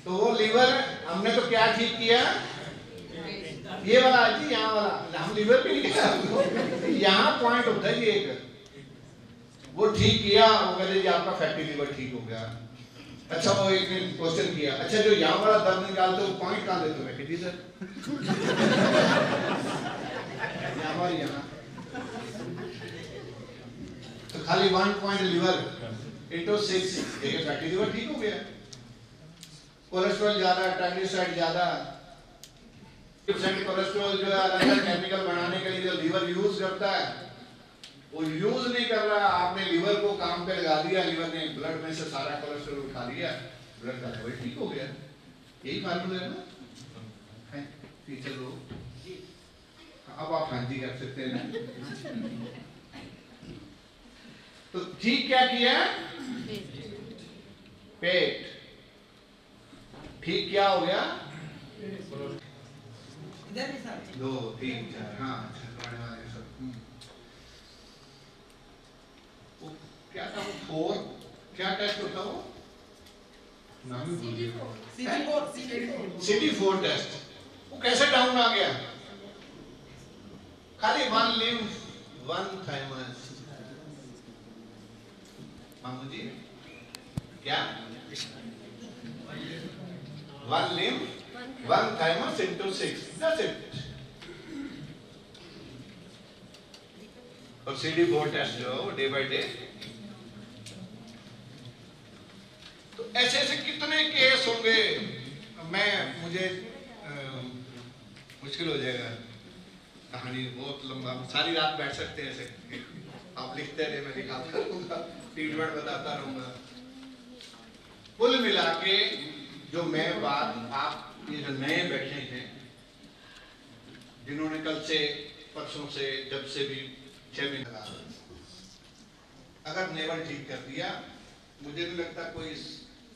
तो वो लीवर हमने तो क्या ठीक किया, ये वाला जी, यहाँ वाला हम लीवर भी नहीं किया, यहाँ पॉइंट होता है ये एक, वो ठीक किया, वो कहते जी आपका फैटी लीवर ठीक हो गया। अच्छा वो एक ने क्वेश्चन किया, अच्छा जो यहाँ वाला दर्द निकालते हो पॉइंट कहाँ देते हो, मैं किसी सर यहाँ तो खाली 1 पॉइंट लीवर इनटू 6 देखिए फैटी लीवर ठीक हो गया। कोलेस्ट्रॉल ज्यादा, ट्राइग्लिसराइड ज्यादा, कोलेस्ट्रॉल जो है अलग केमिकल बनाने के लिए जो लीवर यूज करता है वो यूज नहीं कर रहा, आपने लीवर को काम पे लगा दिया, लीवर ने ब्लड में से सारा कोलेस्ट्रॉल उठा लिया, ब्लड का लेवल ठीक हो गया। यही फार्मूला है ना टीचर लोग, अब आप हाँ जी कर सकते हैं ना। तो ठीक क्या किया, पेट ठीक क्या हो गया, 2 3 4 हाँ अच्छा वाले सब क्या था वो 4 क्या टेस्ट होता वो नाम ही भूल गया, CD4 टेस्ट, वो कैसे डाउन आ गया, खाली 1 लिम्फ 1 थाइमस। मामू जी क्या 1 lymph 1 thymus into 6, that's it। और CD4 टेस्ट जो है डे बाय डे। तो ऐसे ऐसे कितने केस होंगे, मुझे मुश्किल हो जाएगा, कहानी बहुत लंबा, सारी रात बैठ सकते हैं ऐसे, आप लिखते रहे मैं लिखाता रहूंगा, ट्रीटमेंट बताता रहूंगा। कुल मिला के जो मैं बात, आप ये जो नए बैठे हैं जिन्होंने कल से परसों से जब से भी 6 महीने लगा, अगर नेवल ठीक कर दिया, मुझे नहीं लगता कोई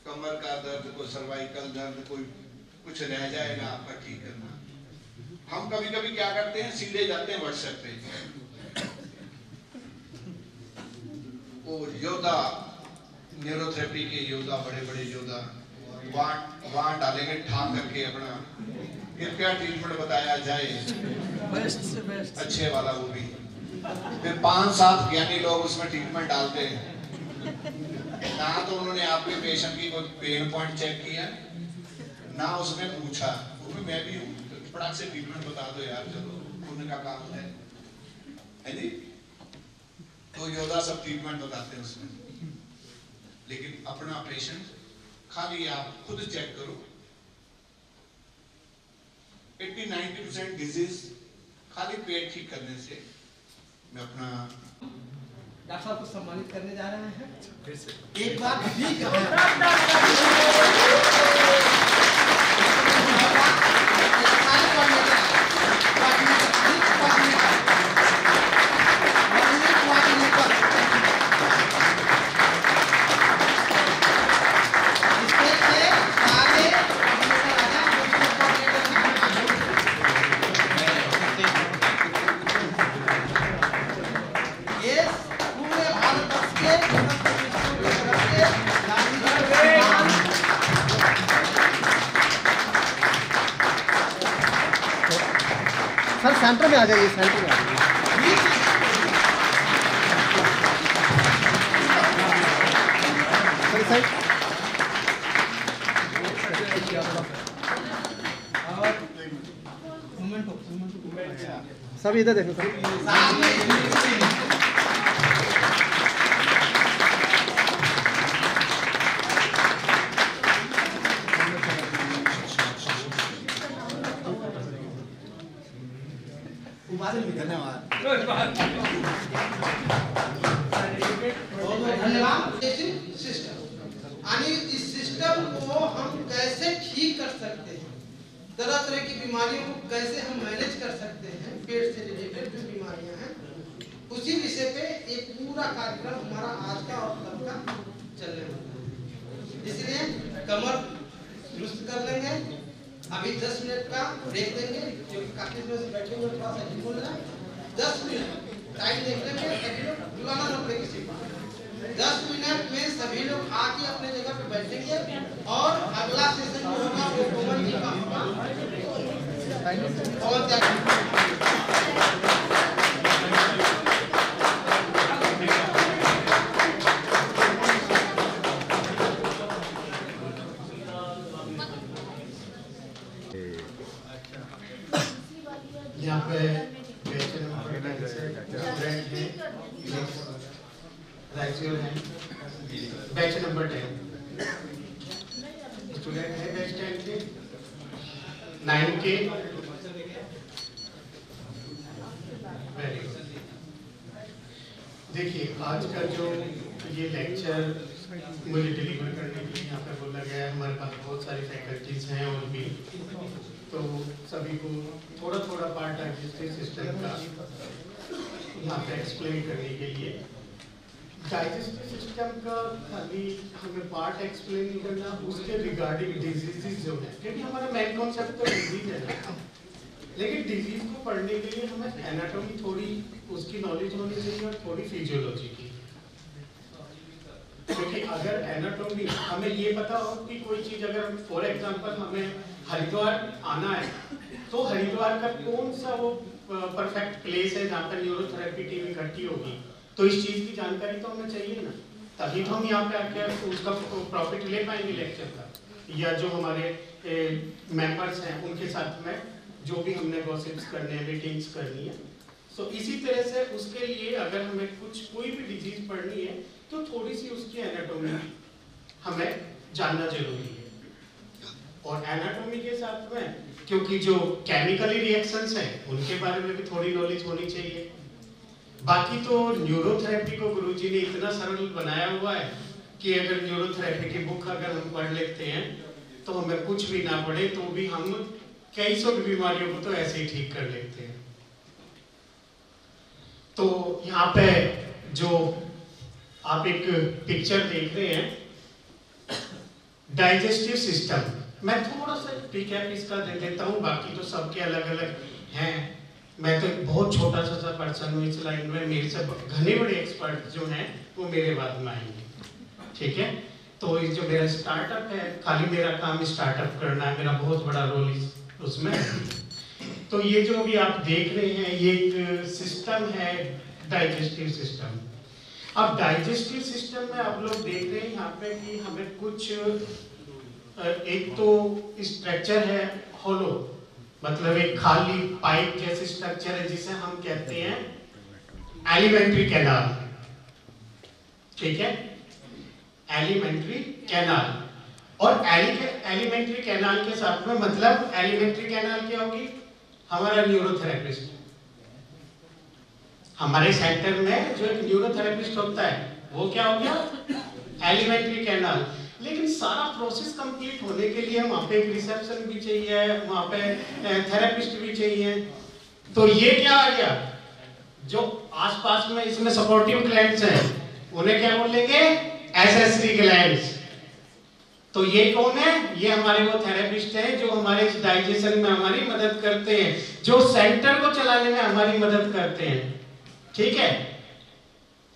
कमर का दर्द, कोई सर्वाइकल दर्द, कोई कुछ रह जाएगा आपका ठीक करना। हम कभी कभी क्या करते हैं, सीधे जाते हैं व्हाट्सएप पे, वो योद्धा न्यूरोथेरेपी के योद्धा, बड़े बड़े योद्धा वहां डालेंगे ठाक करके अपना, कृपया ट्रीटमेंट बताया जाए, बेस्ट से बेस्ट अच्छे वाला वो भी, फिर 5-7 ज्ञानी लोग उसमें ट्रीटमेंट डालते हैं, ना तो उन्होंने आपके पेशेंट की कोई पेन पॉइंट चेक किया, ना उसमें पूछा, वो भी मैं भी हूँ, फटाक से ट्रीटमेंट बता दो यार, चलो उनका काम है जी। तो योद्धा सब ट्रीटमेंट बताते हैं उसमें, लेकिन अपना पेशेंट खाली आप खुद चेक करो, 80-90% डिजीज खाली पेट ठीक करने से। मैं अपना डॉक्टर साहब को सम्मानित करने जा रहे हैं, एक बार भी सर सेंटर में आ जाइए, सेंटर में आ जाइए। सब इधर देखो सर। धन्यवाद। सिस्टम यानी इस सिस्टम को हम कैसे ठीक कर सकते हैं, तरह तरह की बीमारियों को कैसे हम मैनेज कर सकते हैं, पेट से रिलेटेड जो बीमारियां हैं, उसी विषय पे एक पूरा कार्यक्रम हमारा आज का और कल का चलने वाला है। इसलिए कमर दुरुस्त कर लेंगे, अभी 10 मिनट का ब्रेक देंगे, जो काफी समय से बैठे हुए थोड़ा सा बोल रहा है, 10 मिनट टाइम देख लेंगे, सभी लोग बुलाना न पड़े किसी को, 10 मिनट में सभी लोग आके अपने जगह पे बैठेंगे और अगला सेशन बहुत यहाँ पे बैच नंबर 10 स्टूडेंट है बैच 10 के 9 के वेरी गुड। देखिए आज का जो ये लेक्चर मुझे डिलीवर करने के लिए यहाँ पे बोला गया है, हमारे पास बहुत सारी फैकल्टीज हैं और भी, तो सभी को थोड़ा थोड़ा पार्ट डाइजेस्टिव सिस्टम का यहाँ पे एक्सप्लेन करने के लिए। डाइजेस्टिव सिस्टम का खाली हमें पार्ट एक्सप्लेन नहीं करना, उसके रिगार्डिंग डिजीजेस जो है, क्योंकि हमारा मेन कॉन्सेप्ट तो डिजीज है ना, लेकिन डिजीज को पढ़ने के लिए हमें एनाटॉमी थोड़ी उसकी नॉलेज होनी चाहिए और थोड़ी फिजियोलॉजी की। क्योंकि अगर एनाटॉमी हमें ये पता हो कि कोई चीज अगर फॉर एग्जांपल हमें हरिद्वार आना है तो हरिद्वार का कौन सा वो परफेक्ट प्लेस है जहाँ पर न्यूरोथेरेपी टीम इकट्ठी होगी, तो इस चीज की जानकारी तो हमें चाहिए ना, तभी तो हम यहाँ पे आके उसका प्रॉफिट ले पाएंगे लेक्चर का, या जो हमारे मेंबर्स हैं उनके साथ में जो भी हमने गॉसिप्स करने हैं, मीटिंग्स करनी है। सो इसी तरह से उसके लिए अगर हमें कोई भी डिजीज पढ़नी है तो थोड़ी सी उसकी एनाटॉमी हमें जानना जरूरी है। और एनाटॉमी के साथ में क्योंकि जो केमिकली रिएक्शंस हैं उनके बारे में भी थोड़ी नॉलेज होनी चाहिए। बाकी तो न्यूरोथेरेपी को गुरुजी ने इतना सरल बनाया हुआ है कि अगर न्यूरोथेरेपी की बुक अगर हम पढ़ लेते हैं तो हमें कुछ भी ना पढ़े तो भी हम कई सौ बीमारियों को तो ऐसे ही ठीक कर लेते हैं। तो यहाँ पे जो आप एक पिक्चर देख रहे हैं डाइजेस्टिव सिस्टम, मैं थोड़ा सा रिकैप इसका दे देता हूँ, बाकी तो सबके अलग अलग हैं। मैं तो बहुत छोटा सा पर्सन हूँ इस लाइन में, मेरे से घने बड़े एक्सपर्ट जो हैं वो मेरे बाद में आएंगे, ठीक है। तो ये जो मेरा स्टार्टअप है, खाली मेरा काम स्टार्टअप करना है, मेरा बहुत बड़ा रोल उसमें। तो ये जो अभी आप देख रहे हैं ये एक सिस्टम है डाइजेस्टिव सिस्टम। अब डाइजेस्टिव सिस्टम में आप लोग देख रहे हैं यहाँ पे कि हमें कुछ एक तो स्ट्रक्चर है होलो, मतलब एक खाली पाइप जैसे स्ट्रक्चर है जिसे हम कहते हैं एलिमेंट्री कैनाल, ठीक है, एलिमेंट्री कैनाल। और एलिमेंट्री कैनाल के साथ में मतलब एलिमेंट्री कैनाल क्या होगी, हमारा न्यूरोथेरेपिस्ट, हमारे सेंटर में जो एक न्यूरोथेरेपिस्ट होता है वो क्या हो गया, एलिमेंट्री कैनाल। लेकिन सारा प्रोसेस कंप्लीट होने के लिए वहाँ पे एक रिसेप्शन भी चाहिए, वहाँ पे थेरेपिस्ट भी चाहिए। तो ये क्या आ गया, जो आसपास में इसमें सपोर्टिव ग्लैंड्स हैं उन्हें क्या बोलेंगे, एसेसरी ग्लैंड्स। तो ये कौन है, ये हमारे वो थेरेपिस्ट हैं जो हमारे इस डाइजेशन में हमारी मदद करते हैं, जो सेंटर को चलाने में हमारी मदद करते हैं, ठीक है।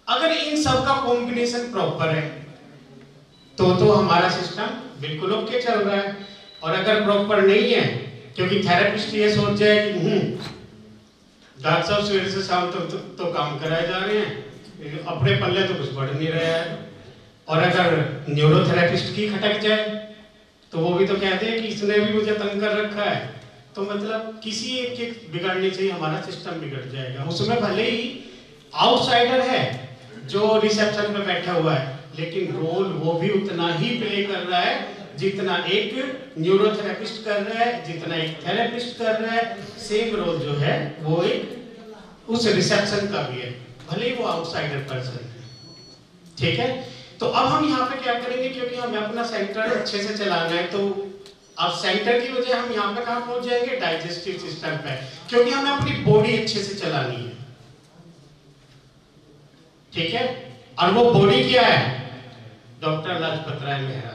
अगर इन सब का कॉम्बिनेशन प्रॉपर है तो हमारा सिस्टम बिल्कुल ओके चल रहा है। और अगर प्रॉपर नहीं है, क्योंकि थेरेपिस्ट ये सोच जाए कि डॉक्टर साहब सवेरे से शाम तो काम कराए जा रहे हैं, अपने पल्ले तो कुछ बढ़ नहीं रहा है। और अगर न्यूरोथेरेपिस्ट की खटक जाए तो वो भी तो कहते हैं कि इसने भी मुझे तंग कर रखा है, तो मतलब किसी एक के बिगड़ने से ही हमारा सिस्टम बिगड़ जाएगा। उसमें भले ही आउटसाइडर है जो रिसेप्शन पे बैठा हुआ है, लेकिन रोल वो भी उतना ही प्ले कर रहा है जितना एक न्यूरोथेरेपिस्ट कर रहा है, जितना एक थेरेपिस्ट कर रहा है। सेम रोल जो है वो एक उस रिसेप्शन का भी है, भले ही वो आउटसाइडर पर्सन है, ठीक है। तो अब हम यहाँ पे क्या करेंगे, क्योंकि हमें अपना सेंटर अच्छे से चलाना है, तो अब सेंटर की वजह हम यहाँ पे कहाँ पहुंच जाएंगे, डाइजेस्टिव सिस्टम पे, क्योंकि हमें अपनी बॉडी अच्छे से चलानी है, ठीक है। और वो बॉडी क्या है, डॉक्टर लाजपत राय मेहरा,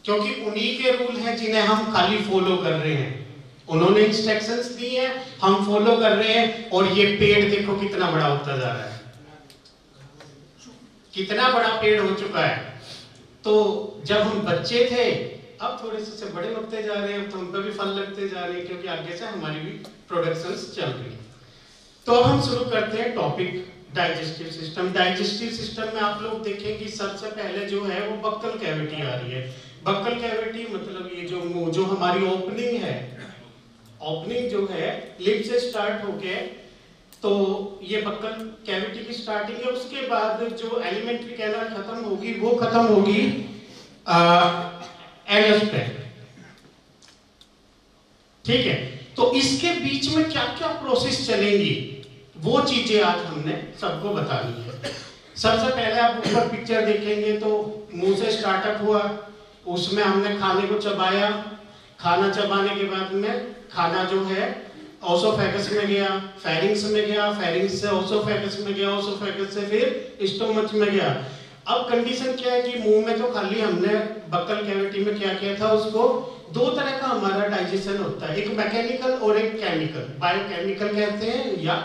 क्योंकि उन्हीं के रूल हैं जिन्हें हम खाली फॉलो कर रहे हैं। उन्होंने इंस्ट्रक्शंस दी हैं, हम फॉलो कर रहे हैं। और ये पेड़ देखो कितना बड़ा होता जा रहा है, कितना बड़ा पेड़ हो चुका है। तो जब हम बच्चे थे अब थोड़े से बड़े होते जा रहे हैं, तो हम पे भी फल लगते जा रहे हैं, क्योंकि आगे से हमारी भी प्रोडक्शंस चल रही है। तो अब हम शुरू करते हैं topic digestive system. Digestive system में आप लोग देखेंगे सबसे पहले जो है वो बक्कल कैविटी आ रही है। बक्कल कैविटी मतलब ये जो हमारी ओपनिंग है, ओपनिंग जो है लिप से स्टार्ट होके, तो ये बक्कल कैविटी की स्टार्टिंग है। उसके बाद जो एलिमेंट्री कैनाल खत्म होगी वो खत्म होगी एनस पे, ठीक है। तो इसके बीच में क्या क्या प्रोसेस चलेंगी वो चीजें आज हमने सबको बतानी है। सबसे पहले आप ऊपर पिक्चर देखेंगे तो मुंह से स्टार्टअप हुआ, उसमें हमने खाने को चबाया, खाना चबाने के बाद में खाना जो है ओसोफेगस में गया, फेरिंग्स में गया, फेरिंग्स से ओसोफेगस में गया, ओसोफेगस से फिर स्टोमच में गया। अब कंडीशन क्या है कि मुंह में तो खाली हमने बक्कल कैविटी में क्या किया था, उसको दो तरह का हमारा डाइजेशन होता है, एक मैकेनिकल और एक केमिकल, बायोकेमिकल कहते हैं, या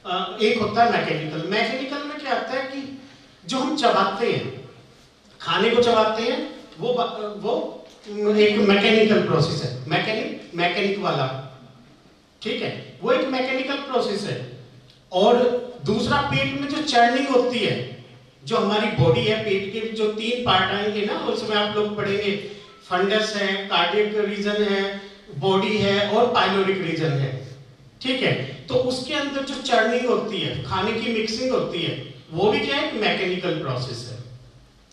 एक होता है मैकेनिकल। मैकेनिकल में क्या होता है कि जो हम चबाते हैं, खाने को चबाते हैं, वो एक मैकेनिकल प्रोसेस है, मैकेनिक वाला, ठीक है, वो एक मैकेनिकल प्रोसेस है। और दूसरा पेट में जो चर्निंग होती है, जो हमारी बॉडी है, पेट के जो 3 पार्ट आएंगे ना, उसमें आप लोग पढ़ेंगे, फंडस है, कार्डियक रीजन है, बॉडी है और पाइलोरिक रीजन है, ठीक है। तो उसके अंदर जो चर्निंग होती है, खाने की मिक्सिंग होती है, वो भी क्या है, मैकेनिकल प्रोसेस है,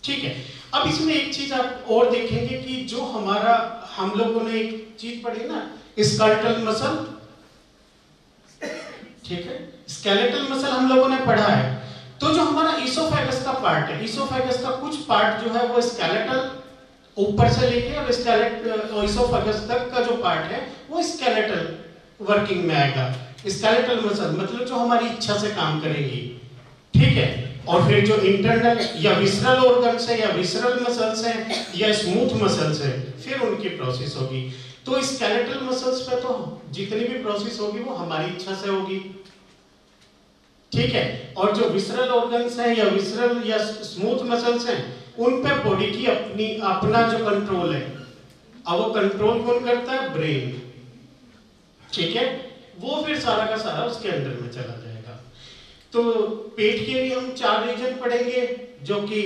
ठीक है। अब इसमें एक चीज आप और देखेंगे कि जो हमारा, हम लोगों ने एक चीज पढ़ी ना, स्केलेटल मसल, ठीक है, स्केलेटल मसल हम लोगों ने पढ़ा है। तो जो हमारा इसोफेगस का पार्ट है, इसोफेगस का कुछ पार्ट जो है वो स्केलेटल, ऊपर से लेके और स्केलेटल इसोफेगस तक का जो पार्ट है वो स्केलेटल वर्किंग में आएगा। स्केलेटल मसल मतलब जो हमारी इच्छा से काम करेंगी, ठीक है। और फिर जो इंटरनल या विसरल ऑर्गन्स है, या विसरल मसल्स हैं, या स्मूथ मसल्स है, फिर उनकी प्रोसेस होगी। तो स्केलेटल मसल्स पे तो जितनी भी प्रोसेस होगी वो हमारी इच्छा से होगी, ठीक है। और जो विसरल ऑर्गन्स हैं या विसरल या स्मूथ मसल्स हैं, उन पे बॉडी की अपना जो कंट्रोल है, अब वो कंट्रोल कौन करता है, ब्रेन, ठीक है। वो फिर सारा का सारा उसके अंदर में चला जाएगा। तो पेट के भी हम 4 रीजन पढ़ेंगे जो कि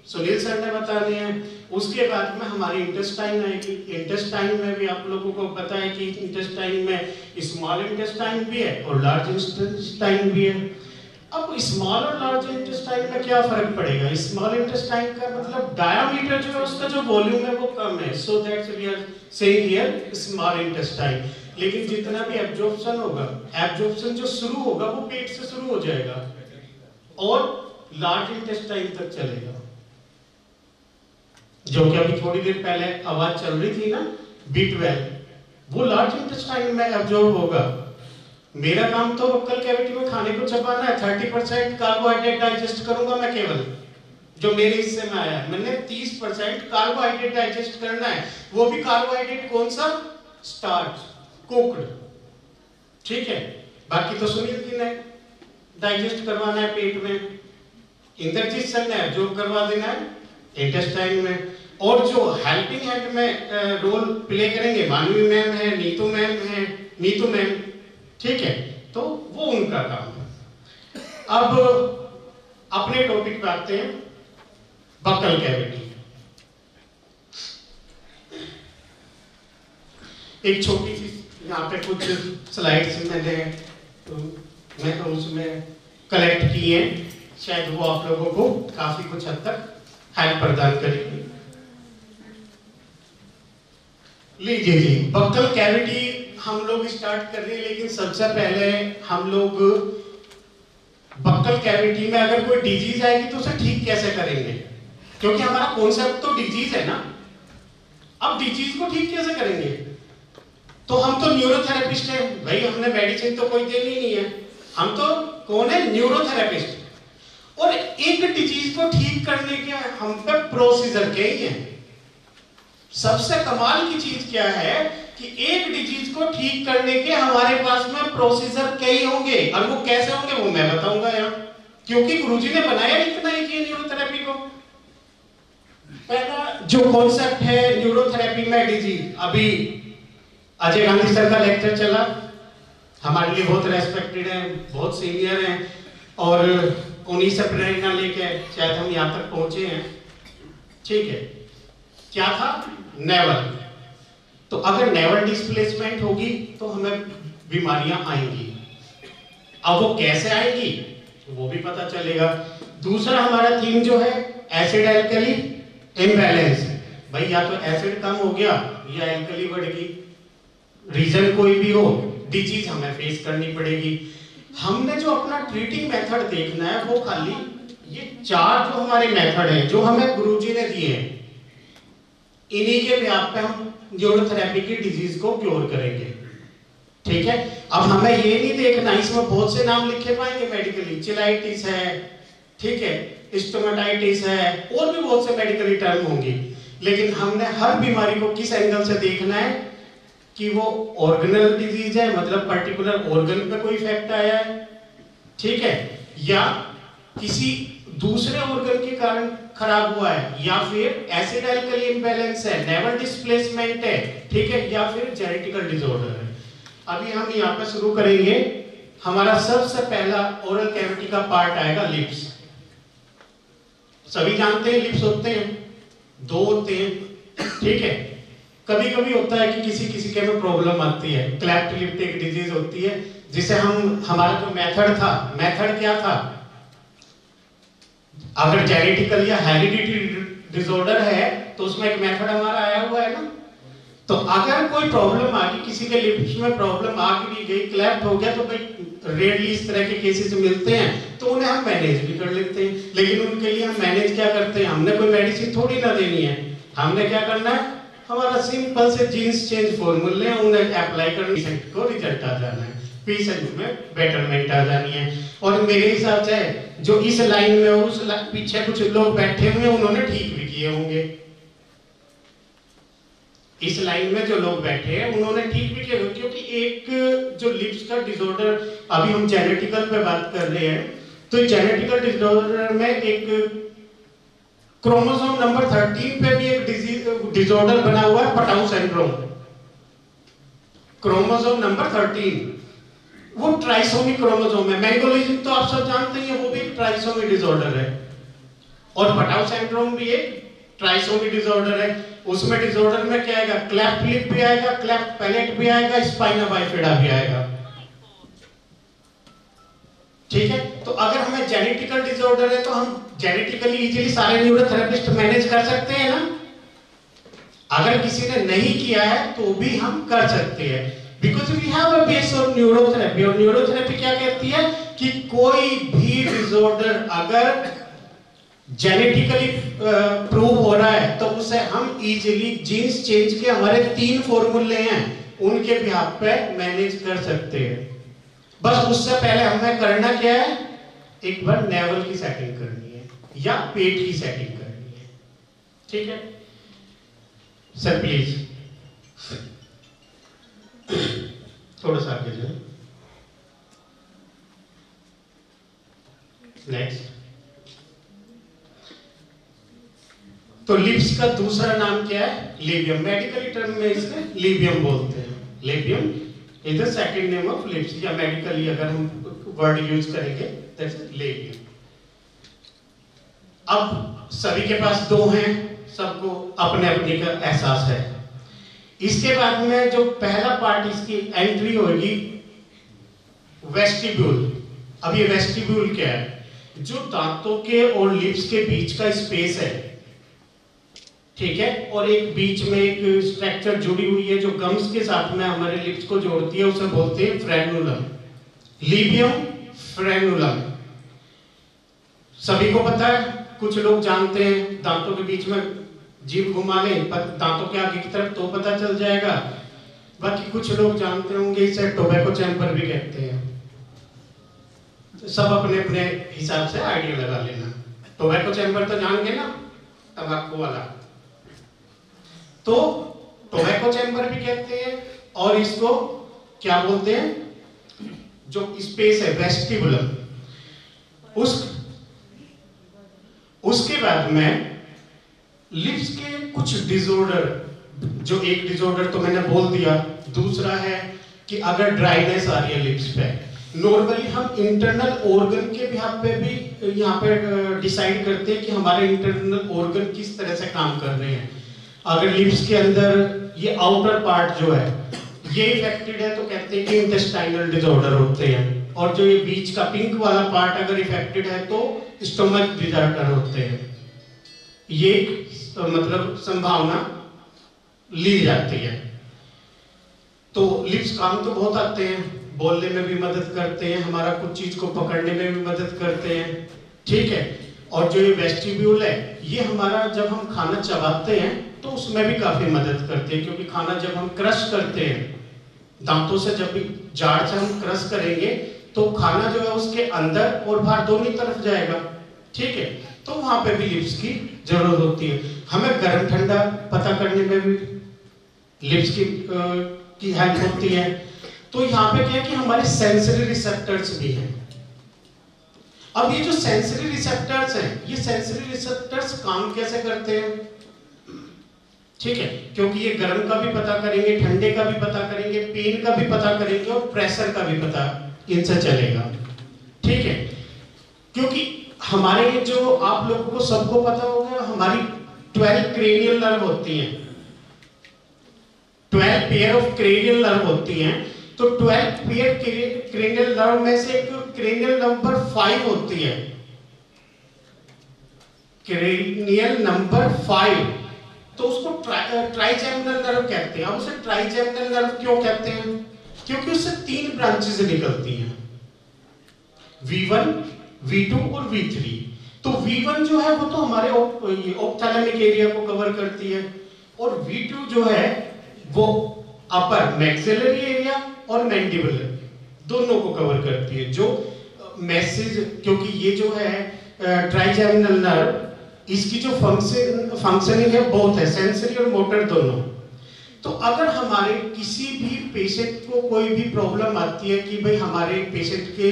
सुनील सर ने बताने हैं। उसके बाद में हमारी इंटेस्टाइन आएगी। इंटेस्टाइन में भी आप लोगों को पता है कि इंटेस्टाइन में स्मॉल इंटेस्टाइन भी है और लार्ज इंटेस्टाइन भी है। अब स्मॉल और लार्ज इंटेस्टाइन में क्या फर्क पड़ेगा? स्मॉल इंटेस्टाइन का मतलब डायमीटर जो है उसका जो वॉल्यूम है वो कम है, so that's we are saying here small intestine. लेकिन जितना भी एब्जॉर्प्शन होगा, एब्जॉर्प्शन जो शुरू होगा वो पेट से शुरू हो जाएगा और लार्ज इंटेस्टाइन तक चलेगा। जो कि अभी थोड़ी देर पहले आवाज चल रही थी ना, B12, वो लार्ज इंटेस्टाइन में एब्जॉर्ब होगा। मेरा काम तो बक्कल कैविटी में खाने को चबाना है, 30% कार्बोहाइड्रेट डाइजेस्ट करूंगा मैं केवल, जो मेरे हिस्से में आया। मैंने 30% कार्बोहाइड्रेट डाइजेस्ट करना है, वो भी कार्बोहाइड्रेट कौन सा? स्टार्च, कुक्ड, ठीक है। बाकी तो सुनील जी ने डाइजेस्ट करवाना है पेट में, इंद्रजीत सर ने एब्जॉर्ब करवा देना है इंटेस्टाइन में, और जो हेल्पिंग हैंड में रोल प्ले करेंगे, मानवी मैम है, नीतू मैम, ठीक है, तो वो उनका काम है। अब अपने टॉपिक पे आते हैं, बक्कल कैविटी। एक छोटी सी यहाँ पे कुछ स्लाइड्स मैंने उसमें कलेक्ट किए हैं, शायद वो आप लोगों को काफी कुछ हद तक हेल्प प्रदान करेगी। लीजिए जी, बक्कल कैविटी हम लोग स्टार्ट कर रहे हैं, लेकिन सबसे पहले हम लोग बक्कल कैविटी में अगर कोई डिजीज आएगी तो उसे ठीक कैसे करेंगे, क्योंकि हमारा कॉन्सेप्ट तो डिजीज है ना। अब डिजीज को ठीक कैसे करेंगे? तो हम तो न्यूरोथेरेपिस्ट हैं भाई, हमने मेडिसिन तो कोई देनी नहीं है, हम तो कौन है? न्यूरोथेरेपिस्ट। और एक डिजीज को ठीक करने के हम पे प्रोसीजर क्या ही है। सबसे कमाल की चीज क्या है कि एक डिजीज को ठीक करने के हमारे पास में प्रोसीजर कई होंगे, और वो कैसे होंगे वो मैं बताऊंगा यहाँ, क्योंकि गुरुजी ने बनाया इतना ही किया न्यूरोथेरेपी को। पहला जो कॉन्सेप्ट है न्यूरोथेरेपी में डिजीज, अभी अजय गांधी सर का लेक्चर चला, हमारे लिए बहुत रेस्पेक्टेड है, बहुत सीनियर हैं और उन्हीं से प्रेरणा लेके शायद हम यहाँ तक पहुंचे हैं। ठीक है, क्या था? नेवल। तो अगर नेवल डिस्प्लेसमेंट होगी तो हमें बीमारियां आएंगी। अब वो कैसे आएंगी वो भी पता चलेगा। दूसरा हमारा थीम जो है एसिड एल्कली इम्बैलेंस। भाई या तो एसिड कम हो गया या एल्कली बढ़ गई, रीजन कोई भी हो, डिजीज हमें फेस करनी पड़ेगी। हमने जो अपना ट्रीटिंग मेथड देखना है वो खाली ये 4 जो हमारे मेथड हैं जो हमें गुरुजी ने दिए हैं, इन्हीं के व्याप पे हम न्यूरोथेरेपी की डिजीज को क्योर करेंगे। ठीक है, अब हमें ये नहीं देखना, इसमें बहुत से नाम लिखे पाएंगे मेडिकली, चिलाइटिस है, ठीक है, स्टोमेटाइटिस है, और भी बहुत से मेडिकली टर्म होंगे, लेकिन हमने हर बीमारी को किस एंगल से देखना है कि वो ऑर्गेनल डिजीज है, मतलब पर्टिकुलर ऑर्गन पे कोई इफेक्ट आया है, ठीक है, या किसी दूसरे ऑर्गन के कारण खराब हुआ है, या फिर एसिड एल्कली इम्बैलेंस है, नेवल डिस्प्लेसमेंट है, ठीक है, या फिर जेनेटिकल डिसऑर्डर है। अभी हम यहाँ पे शुरू करेंगे। हमारा सबसे पहला ओरल कैविटी का पार्ट आएगा लिप्स। सभी जानते हैं लिप्स होते हैं, 2 होते हैं, ठीक है। कभी कभी होता है कि किसी किसी के में प्रॉब्लम आती है, क्लेफ्ट लिप एक डिजीज होती है जिसे हमारा जो मेथड क्या था, अगर जेनेटिकल या हेरिडिटरी डिसऑर्डर है तो उसमें एक मेथड हमारा आया हुआ है ना। तो अगर कोई प्रॉब्लम आ गई, किसी के लिप्स में प्रॉब्लम आ गई, क्लेफ्ट हो गया, तो भाई रेयरली इस तरह के केसेस मिलते हैं, तो उन्हें हम मैनेज भी कर लेते हैं। लेकिन उनके लिए हम मैनेज क्या करते हैं, हमने कोई मेडिसिन थोड़ी ना देनी है, हमने क्या करना है, हमारा सिंपल से जीन्स चेंज फॉर्मूले उन्हें अप्लाई करने, पेशेंट को रिजल्ट आ जाना है, पेशेंट में बेटरमेंट आ जानी है। और मेरे हिसाब से जो इस लाइन में और उस पीछे कुछ लोग बैठे हुए हैं उन्होंने ठीक भी किए होंगे। इस लाइन में जो लोग बैठे हैं उन्होंने ठीक भी किया, क्योंकि एक जो लिप्स का डिसऑर्डर, अभी हम जेनेटिकल पे बात कर रहे हैं, तो जेनेटिकल डिसऑर्डर में एक क्रोमोसोम नंबर 13 पे भी एक डिसऑर्डर बना हुआ है, पटाउ सिंड्रोम। क्रोमोसोम नंबर 13 वो ट्राइसोमी क्रोमोसोम है। मैंगोलिज्म तो आप सब जानते हैं, वो भी एक ट्राइसोमी डिसऑर्डर है, और पटाउ सिंड्रोम भी एक ट्राइसोमी डिसऑर्डर है। उसमें डिसऑर्डर में क्या आएगा, क्लेफ्ट लिप भी आएगा, क्लेफ्ट पैलेट भी आएगा, स्पाइना बाइफिडा भी आएगा, ठीक है। तो अगर हमें जेनेटिकल डिसऑर्डर है तो हम जेनेटिकली इजीली सारे न्यूरोथेरेपिस्ट मैनेज कर सकते हैं ना। अगर किसी ने नहीं किया है तो भी हम कर सकते हैं, because we have a base on neurotherapy. और न्यूरोथेरेपी क्या कहती है कि कोई भी डिसऑर्डर अगर जेनेटिकली प्रूव हो रहा है तो उसे हम इजीली जीन्स चेंज के हमारे 3 फॉर्मूले हैं, उनके बिहाफ पे मैनेज कर सकते हैं। बस उससे पहले हमें करना क्या है, एक बार नेवल की सेटिंग करनी है या पेट की सेटिंग करनी है, ठीक है। सर प्लीज थोड़ा सा आगे जाए। नेक्स्ट। तो लिप्स का दूसरा नाम क्या है, लेबियम। मेडिकली टर्म में इसे लेबियम बोलते हैं। Labium is the second name of lips, या मेडिकली अगर हम वर्ड यूज करेंगे दैट्स लेबियम। अब सभी के पास 2 हैं, सबको अपने अपने का एहसास है। इसके बाद में जो पहला पार्ट इसकी एंट्री होगी वेस्टिब्यूल। अब ये वेस्टिब्यूल क्या है, जो दांतों के और लिप्स के बीच का स्पेस है, ठीक है, और एक बीच में एक स्ट्रक्चर जुड़ी हुई है जो गम्स के साथ में हमारे लिप्स को जोड़ती है, उसे बोलते हैं फ्रेनुलम, लेबियम फ्रेनुलम। सभी को पता है, कुछ लोग जानते हैं, दांतों के बीच में जीभ घुमा लें दांतों के आगे की तरफ तो पता चल जाएगा। बाकी कुछ लोग जानते होंगे इसे टोबैको चैम्बर भी कहते हैं। तो सब अपने अपने हिसाब से आइडिया लगा लेना। टोबैको चैम्बर तो जान गए ना, तंबाकू वाला, तो टोबैको चैम्बर भी कहते हैं, और इसको क्या बोलते हैं, जो स्पेस है वेस्टिबुलम। उसके बाद में लिप्स के कुछ डिसऑर्डर, जो एक डिसऑर्डर तो मैंने बोल दिया, दूसरा है कि अगर ड्राइनेस आ रही है लिप्स पे, नॉर्मली हम इंटरनल ऑर्गन के बिहाफ पे भी यहाँ पे डिसाइड करते हैं कि हमारे इंटरनल ऑर्गन किस तरह से काम कर रहे हैं। अगर लिप्स के अंदर ये आउटर पार्ट जो है ये इफेक्टेड है तो कहते हैं कि इंटेस्टाइनल डिसऑर्डर होते हैं, और जो ये बीच का पिंक वाला पार्ट अगर इफेक्टेड है तो स्टोमक डिसऑर्डर होते हैं। ये मतलब संभावना ली जाती है। तो लिप्स काम तो बहुत आते हैं, बोलने में भी मदद करते हैं, हमारा कुछ चीज को पकड़ने में भी मदद करते हैं, ठीक है। और जो ये वेस्टिब्यूल है ये हमारा जब हम खाना चबाते हैं तो उसमें भी काफी मदद करते हैं, क्योंकि खाना जब हम क्रश करते हैं दांतों से, जब भी जाड़ से हम क्रश करेंगे तो खाना जो है उसके अंदर और बाहर दोनों तरफ जाएगा, ठीक है। तो वहां पे भी लिप्स की जरूरत होती है। हमें गर्म ठंडा पता करने में भी लिप्स की हेल्प होती है। तो यहाँ पे क्या है कि हमारे सेंसरी रिसेप्टर्स भी हैं। अब ये जो सेंसरी रिसेप्टर्स हैं, ये सेंसरी रिसेप्टर्स काम कैसे करते हैं, ठीक है, क्योंकि ये गर्म का भी पता करेंगे, ठंडे का भी पता करेंगे, पेन का भी पता करेंगे और प्रेशर का भी पता इनसे चलेगा, ठीक है। क्योंकि हमारे जो आप लोगों को सबको पता होगा हमारी 12 क्रेनियल नर्व होती हैं, 12 पेयर ऑफ क्रेनियल नर्व होती हैं। तो 12 पेयर क्रेनियल नर्व में से एक क्रेनियल नंबर 5 होती है, क्रेनियल नंबर 5, तो उसको ट्राइजेमिनल नर्व कहते हैं। अब उसे ट्राइजेमिनल नर्व क्यों कहते हैं, क्योंकि उससे 3 ब्रांचेस निकलती हैं, V1, V2 और V3। तो V1 जो है वो तो हमारे ऑप्थैलेमिक एरिया को कवर करती है, और V2 जो है वो अपर मैक्सिलरी एरिया और मैंडिबुलर दोनों को कवर करती है। जो मैसेज, क्योंकि ये जो है ट्राइजेमिनल नर्व, इसकी जो फंक्शनिंग है बहुत है, सेंसरी और मोटर दोनों। तो अगर हमारे किसी भी पेशेंट को कोई भी प्रॉब्लम आती है कि भाई हमारे पेशेंट के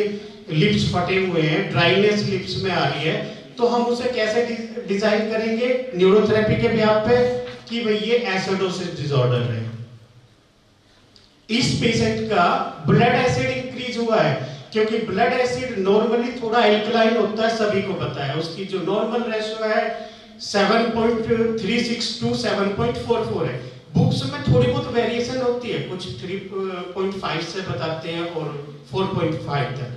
लिप्स फटे हुए हैं, ड्राइनेस लिप्स में आ रही है, तो हम उसे कैसे डिजाइन करेंगे न्यूरोथेरेपी के बिहाफ पे कि भाई ये एसिडोसिस डिसऑर्डर है, इस पेशेंट का ब्लड एसिड इंक्रीज हुआ है, क्योंकि ब्लड एसिड नॉर्मली थोड़ा एल्कलाइन होता है, सभी को पता है। उसकी जो नॉर्मल रेशियो है 7.36 to 7.44 है। बुक्स में थोड़ी बहुत वेरिएशन होती है, कुछ 3.5 से बताते हैं और 4.5 तक,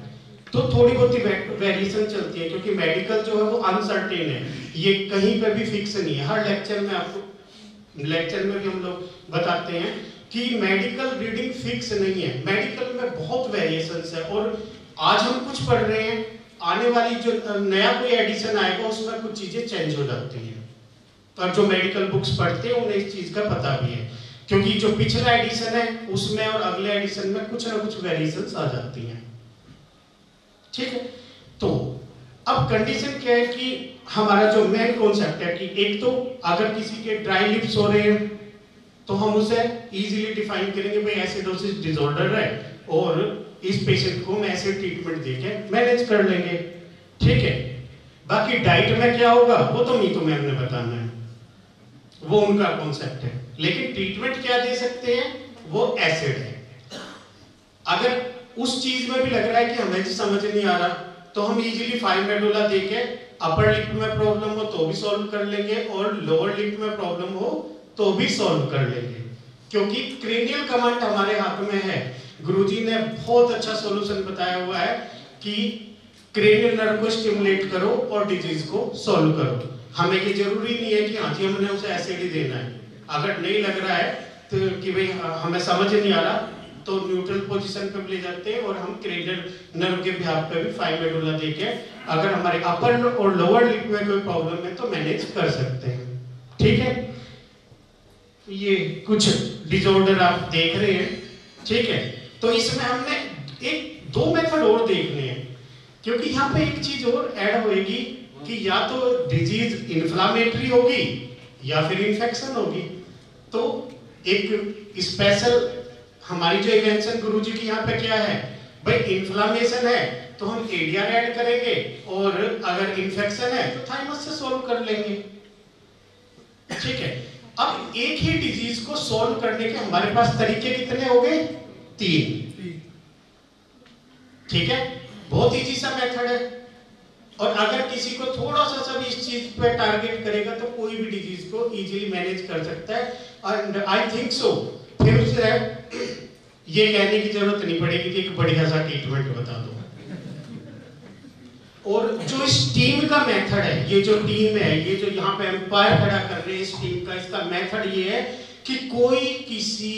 तो थोड़ी बहुत वेरिएशन चलती है, क्योंकि मेडिकल जो है वो अनसर्टेन है, ये कहीं पे भी फिक्स नहीं है। हर लेक्चर में आपको, लेक्चर में भी हम लोग बताते हैं कि मेडिकल रीडिंग फिक्स नहीं है, मेडिकल में बहुत वेरिएशंस है। और आज हम कुछ पढ़ रहे हैं, आने वाली जो नया कोई एडिशन आएगा उसमें कुछ चीजें चेंज हो जाती हैं। तो जो मेडिकल बुक्स पढ़ते हैं उन्हें इस चीज का पता भी है, क्योंकि जो पिछला एडिशन है उसमें और अगले एडिशन में कुछ ना कुछ वेरिएशंस आ जाती हैं, ठीक है। तो अब कंडीशन क्या है कि हमारा जो मेन कॉन्सेप्ट है कि एक तो अगर किसी के ड्राई लिप्स हो रहे हैं तो हम उसे इजीली डिफाइन करेंगे, भाई एसिडोसिस डिसऑर्डर है और इस पेशेंट को हम ऐसे ट्रीटमेंट देके मैनेज कर लेंगे, ठीक है। बाकी डाइट में क्या होगा वो तो मीतो मैम ने बताना है, वो उनका कॉन्सेप्ट है। लेकिन ट्रीटमेंट क्या दे सकते हैं, वो एसिड है। अगर उस चीज में भी लग रहा है कि हमें समझ नहीं आ रहा, तो हम इजीली 5 मेडुला देके अपर लिप में प्रॉब्लम हो तो भी सॉल्व कर लेंगे, और लोअर लिप में प्रॉब्लम हो तो भी सॉल्व कर लेंगे, क्योंकि क्रेनियल कमांड हमारे हाथ में है। गुरुजी ने बहुत अच्छा सॉल्यूशन बताया हुआ है कि क्रेनियल नर्व को स्टिमुलेट करो और डिजीज को सॉल्व करो। हमें ये जरूरी नहीं है कि हाँ जी हमने उसे एसिड ही देना है। अगर नहीं लग रहा है तो कि भाई हमें समझ नहीं आ रहा, तो न्यूट्रल पोजीशन पे ले जाते हैं और हम क्रेनियल नर्व के बिहाफ पे भी 5 मेडुला देके अगर हमारे अपर और लोअर लिप में कोई प्रॉब्लम है तो मैनेज कर सकते हैं, ठीक है। ये कुछ डिसऑर्डर आप देख रहे हैं, ठीक है। तो इसमें हमने 2 मेथड और देखने हैं, क्योंकि यहाँ पे एक चीज और ऐड होगी कि या तो डिजीज इन्फ्लामेटरी होगी या फिर इन्फेक्शन होगी। तो एक स्पेशल हमारी जो इन्वेंशन गुरुजी की यहाँ पे क्या है, भाई इन्फ्लामेशन है तो हम एडीआर ऐड करेंगे, और अगर इन्फेक्शन है तो थाइमस से सॉल्व कर लेंगे। ठीक है, अब एक ही डिजीज को सॉल्व करने के हमारे पास तरीके कितने हो गए? 3। ठीक है, बहुत इजी सा मेथड है, और अगर किसी को थोड़ा सा भी इस चीज पे टारगेट करेगा तो कोई भी डिजीज को इजीली मैनेज कर सकता है। एंड आई थिंक सो फिर उसे ये कहने की जरूरत नहीं पड़ेगी कि एक बढ़िया सा ट्रीटमेंट बता दो। और जो इस टीम का मेथड है, ये जो टीम है, ये जो यहाँ पे एम्पायर खड़ा कर रहे हैं इस टीम का, इसका मेथड ये है कि कोई किसी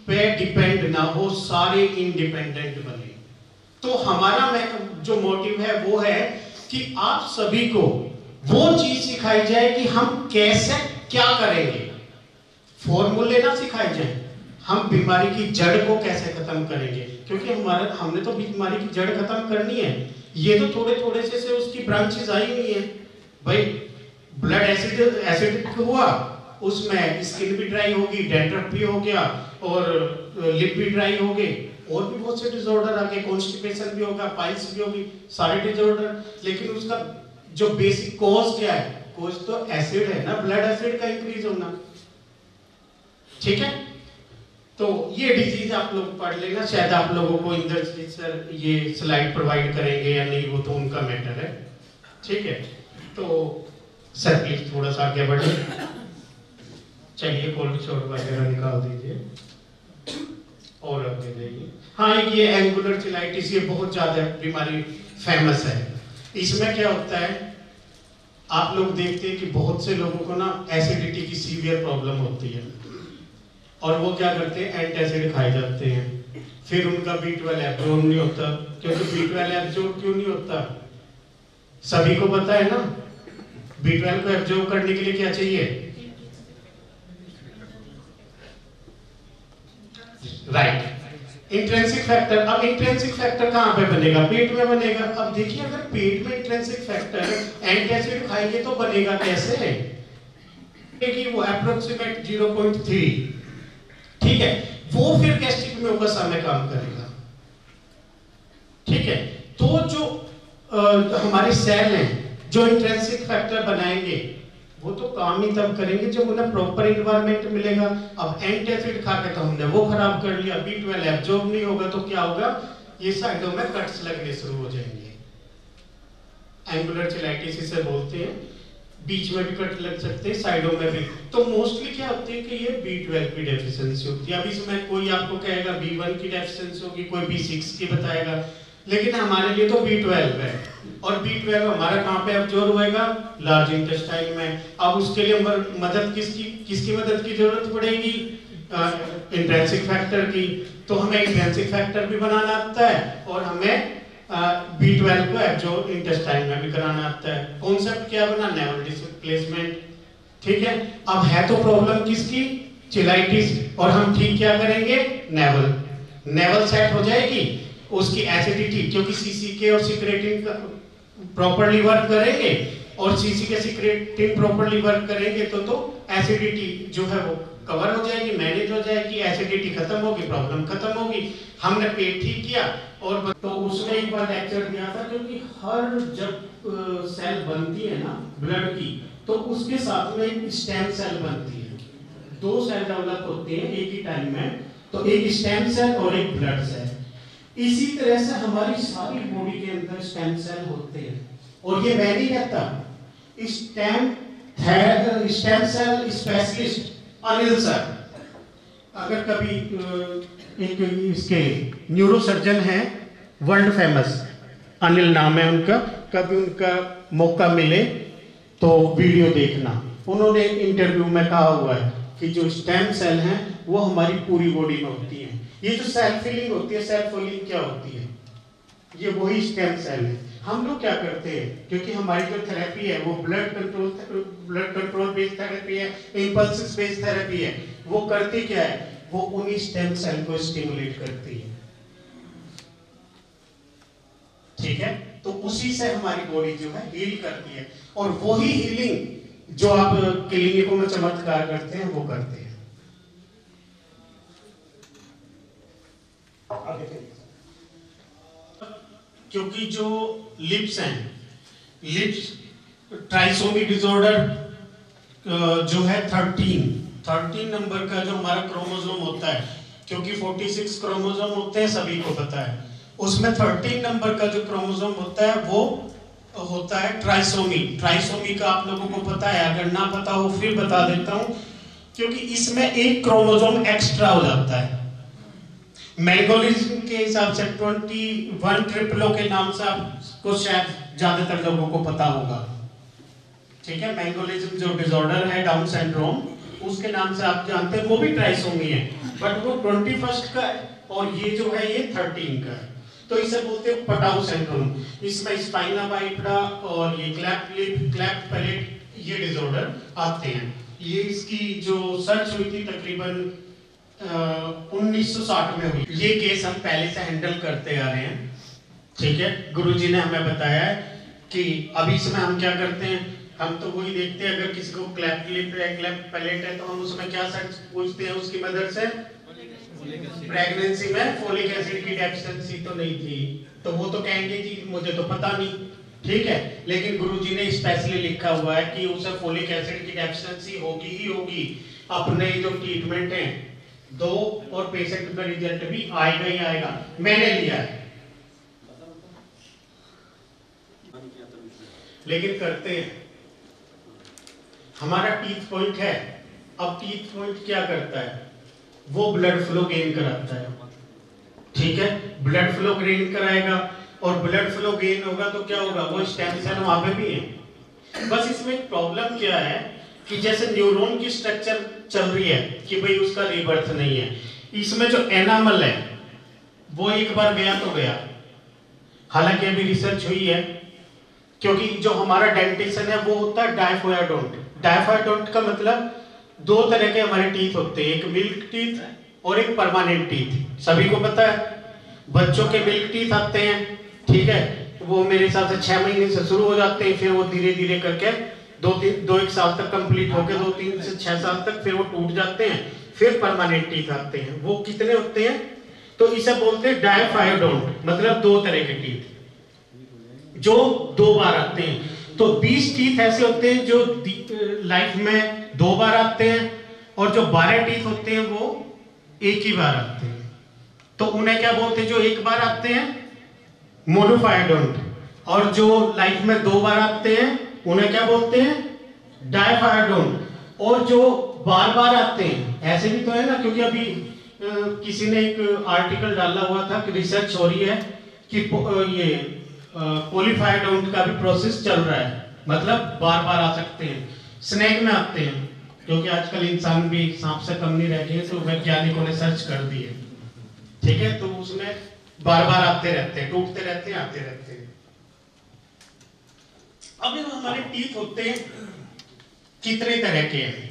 पे डिपेंड ना हो, सारे इंडिपेंडेंट बने। तो हमारा जो मोटिव है वो है कि आप सभी को वो चीज सिखाई जाए कि हम कैसे क्या करेंगे। फॉर्मूले ना सिखाए जाए, हम बीमारी की जड़ को कैसे खत्म करेंगे, क्योंकि हमने तो बीमारी की जड़ खत्म करनी है। ये तो थोड़े थोड़े से उसकी ब्रांचेस आई हुई है भाई। ब्लड एसिड हुआ, उसमें स्किन भी ड्राई होगी, डैंड्रफ भी हो गया, और लिप भी ड्राई हो गए, और भी बहुत से डिसऑर्डर आ गए, कॉन्स्टिपेशन भी होगा, पाइल्स भी होगी, सारे डिसऑर्डर। लेकिन उसका जो बेसिक कॉज क्या है? कॉज तो एसिड है ना, ब्लड एसिड का इंक्रीज होना। ठीक है, तो ये डिजीज आप लोग पढ़ लेना। शायद आप लोगों को इंद्रजीत सर ये स्लाइड प्रोवाइड करेंगे या नहीं, वो तो उनका मैटर है। ठीक है, तो सर प्लीज थोड़ा सा आगे बढ़े। चलिए कोल्ड शॉट वगैरह निकाल दीजिए और आगे जाइए। हाँ, एक ये एंगुलर चिलाइटिस, ये बहुत ज्यादा बीमारी फेमस है। इसमें क्या होता है, आप लोग देखते हैं कि बहुत से लोगों को ना एसिडिटी की सीवियर प्रॉब्लम होती है, और वो क्या करते हैं, एंटासिड खाए जाते हैं। फिर उनका B12 एब्जॉर्ब नहीं होता। क्योंकि B12 एब्जॉर्ब क्यों नहीं होता? सभी को पता है ना, B12 को एब्जॉर्ब करने के लिए क्या चाहिए? Right, intrinsic factor. अब इंट्रिंसिक फैक्टर कहां पे बनेगा? पेट में बनेगा। अब देखिए, अगर पेट में इंट्रिंसिक फैक्टर एंटासिड खाएंगे तो बनेगा कैसे? कि वो अप्रोक्सीमेट 0.3, ठीक है, वो फिर गैस्ट्रिक म्यूकोसा में काम करेगा। ठीक है, तो जो हमारे सेल हैं जो इंट्रिंसिक फैक्टर बनाएंगे, वो तो काम ही तब करेंगे जब उन्हें प्रॉपर एनवायरनमेंट मिलेगा। अब एंटासिड खा के तो हमने वो खराब कर लिया, B12 एब्जॉर्ब नहीं होगा तो क्या होगा? ये साइडों में कट्स लगने शुरू हो जाएंगे। एंगुलर चिलाइटिस इसे बोलते हैं। बीच में भी कट लग सकते हैं, साइडों में भी। तो मोस्टली क्या होती है कि ये B12 की डेफिशिएंसी होती है। अब इसमें कोई आपको कहेगा B1 की डेफिशिएंसी होगी, कोई B6 की बताएगा, लेकिन हमारे लिए तो B12 है। और B12 हमारा कहाँ पे अब्जॉर्ब होएगा? लार्ज इंटेस्टाइन में। अब उसके लिए मदद किसकी मदद की जरूरत पड़ेगी? इंट्रिंसिक फैक्टर की। तो हमें इंट्रिंसिक फैक्टर भी बनाना आता है, और हमें B12 को एब्जॉर्ब इंटेस्टाइन में भी कराना आता है। कॉन्सेप्ट क्या बना? Naval displacement. ठीक है, अब है तो प्रॉब्लम किसकी? चिलाइटिस। और हम ठीक क्या करेंगे? नेवल सेट हो जाएगी, उसकी एसिडिटी, क्योंकि सीसीके और सिक्रेटिन प्रॉपर्ली वर्क करेंगे, और सीसीके सिक्रेटिन प्रॉपर्ली वर्क करेंगे तो एसिडिटी जो है वो कवर हो जाएगी, मैनेज हो जाएगी, एसिडिटी खत्म होगी, प्रॉब्लम खत्म होगी। हमने पेट ठीक किया। और तो उसने एक बार लेक्चर दिया था, क्योंकि हर जब सेल बनती है ना ब्लड की, तो उसके साथ में एक स्टेम सेल बनती है। 2 सेल डेवलप होते हैं एक ही टाइम में, तो एक स्टेम सेल और एक ब्लड सेल। इसी तरह से हमारी सारी बॉडी के अंदर स्टेम सेल होते हैं, और ये मैं नहीं कहता, stem cell specialist Anil sir, अगर कभी एक इसके न्यूरोसर्जन हैं वर्ल्ड फेमस, अनिल नाम है उनका, कभी उनका मौका मिले तो वीडियो देखना। उन्होंने इंटरव्यू में कहा हुआ है कि जो स्टेम सेल हैं वो हमारी पूरी बॉडी में होती हैं। ये जो सेल फिलिंग होती है, सेल फिलिंग क्या होती है? ये वही स्टेम सेल है। हम लोग क्या करते हैं, क्योंकि हमारी जो थेरेपी है वो ब्लड कंट्रोल बेस्ड थेरेपी है, इंपल्सिस बेस्ड थेरेपी है। वो करती क्या है? वो उन्हीं स्टेम सेल को स्टिमुलेट करती है। ठीक है, तो उसी से हमारी बॉडी जो है हील करती है, और वही हीलिंग जो आप क्लिनिकों में चमत्कार करते हैं वो करते हैं। क्योंकि जो लिप्स हैं, लिप्स ट्राइसोमी डिसऑर्डर जो है 13 नंबर का जो हमारा क्रोमोसोम होता है, क्योंकि 46 क्रोमोसोम होते हैं सभी को पता है, उसमें 13 नंबर का जो क्रोमोसोम होता है वो होता है ट्राइसोमी। ट्राइसोमी का आप लोगों को पता है, अगर ना पता हो फिर बता देता हूं, क्योंकि इसमें एक क्रोमोसोम एक्स्ट्रा हो जाता है। मैंगोलिज्म के हिसाब से 21 ट्रिपलो के नाम से आपको शायद ज्यादातर लोगों को पता होगा, ठीक है। मैंगोलिज्म जो डिसऑर्डर है, डाउन सिंड्रोम, उसके नाम से आप जानते हैं, वो भी ट्राइसोमी है, बट वो 21 का है और ये जो है ये 13 का है, तो इसे बोलते हैं पटाउ सिंड्रोम। इसमें स्पाइना बाइफिडा और ये क्लेफ्ट लिप, क्लेफ्ट पैलेट, ये डिसऑर्डर आते हैं। ये इसकी जो सर्च हुई थी तकरीबन 1960 में हुई। ये केस हम पहले से हैंडल करते आ रहे हैं, ठीक है। गुरुजी ने हमें बताया है कि अभी इसमें हम क्या करते हैं, हम तो वही देखते हैं, अगर किसी को क्लेफ्ट लिप है, क्लेफ्ट पैलेट है, तो हम उसमें क्या सर्च पूछते हैं उसकी मदद से, प्रेगनेंसी में फोलिक एसिड की डेफिशिएंसी तो नहीं थी, तो वो तो कहेंगे जी मुझे तो पता नहीं, ठीक है। लेकिन गुरुजी ने स्पेशली लिखा हुआ है कि उसे फोलिक एसिड की डेफिशिएंसी होगी ही होगी। अपने जो ट्रीटमेंट है 2 और पेशेंट का रिजल्ट भी आएगा ही आएगा, मैंने लिया है। लेकिन करते हैं, हमारा टीथ पॉइंट है, अब टीथ पॉइंट क्या करता है, वो ब्लड फ्लो गेन कराता है, ठीक है। ब्लड फ्लो गेन कराएगा और ब्लड फ्लो गेन होगा तो क्या होगा, वो स्टेम सेल वहां पे भी है। बस इसमें प्रॉब्लम क्या है कि जैसे न्यूरॉन की स्ट्रक्चर चल रही है कि भाई उसका रीबर्थ नहीं है, इसमें जो एनामल है वो एक बार गया तो गया। हालांकि अभी रिसर्च हुई है, क्योंकि जो हमारा डेंटिशन है वो होता है डायफोयाडोंट। डायफोयाडोंट का मतलब 2 तरह के हमारे टीथ होते हैं, एक मिल्क टीथ और एक परमानेंट टीथ। सभी को पता है, बच्चों के मिल्क टीथ आते हैं, ठीक है, वो मेरे हिसाब से 6 महीने से शुरू हो जाते हैं, फिर वो धीरे धीरे करके 2-1 साल तक कंप्लीट होकर 2-3 से 6 साल तक फिर वो टूट जाते हैं, फिर परमानेंट टीथ आते हैं। वो कितने होते हैं, तो इसे बोलते हैं डायफोयाडोंट, मतलब 2 तरह के टीथ जो 2 बार आते हैं। तो 20 टीथ ऐसे होते हैं जो लाइफ में 2 बार आते हैं, और जो 12 टीथ होते हैं वो एक ही बार आते हैं। तो उन्हें क्या बोलते हैं, जो एक बार आते हैं मोनोफायोडोंट, और जो लाइफ में 2 बार आते हैं उन्हें क्या बोलते हैं, डायफायोडोंट। और जो बार बार आते हैं, ऐसे भी तो है ना, क्योंकि अभी किसी ने एक आर्टिकल डाला हुआ था कि रिसर्च हो रही है कि ये पॉलीफायोडोंट का भी प्रोसेस चल रहा है, मतलब बार बार आ सकते हैं। स्नेक में आते हैं, क्योंकि आजकल इंसान भी सांप से कम नहीं रह गए, तो वैज्ञानिकों ने सर्च कर दी है, ठीक है। तो उसमें बार बार आते रहते हैं, टूटते रहते हैं, आते रहते हैं। अब हमारे टीथ होते हैं कितने तरह के हैं।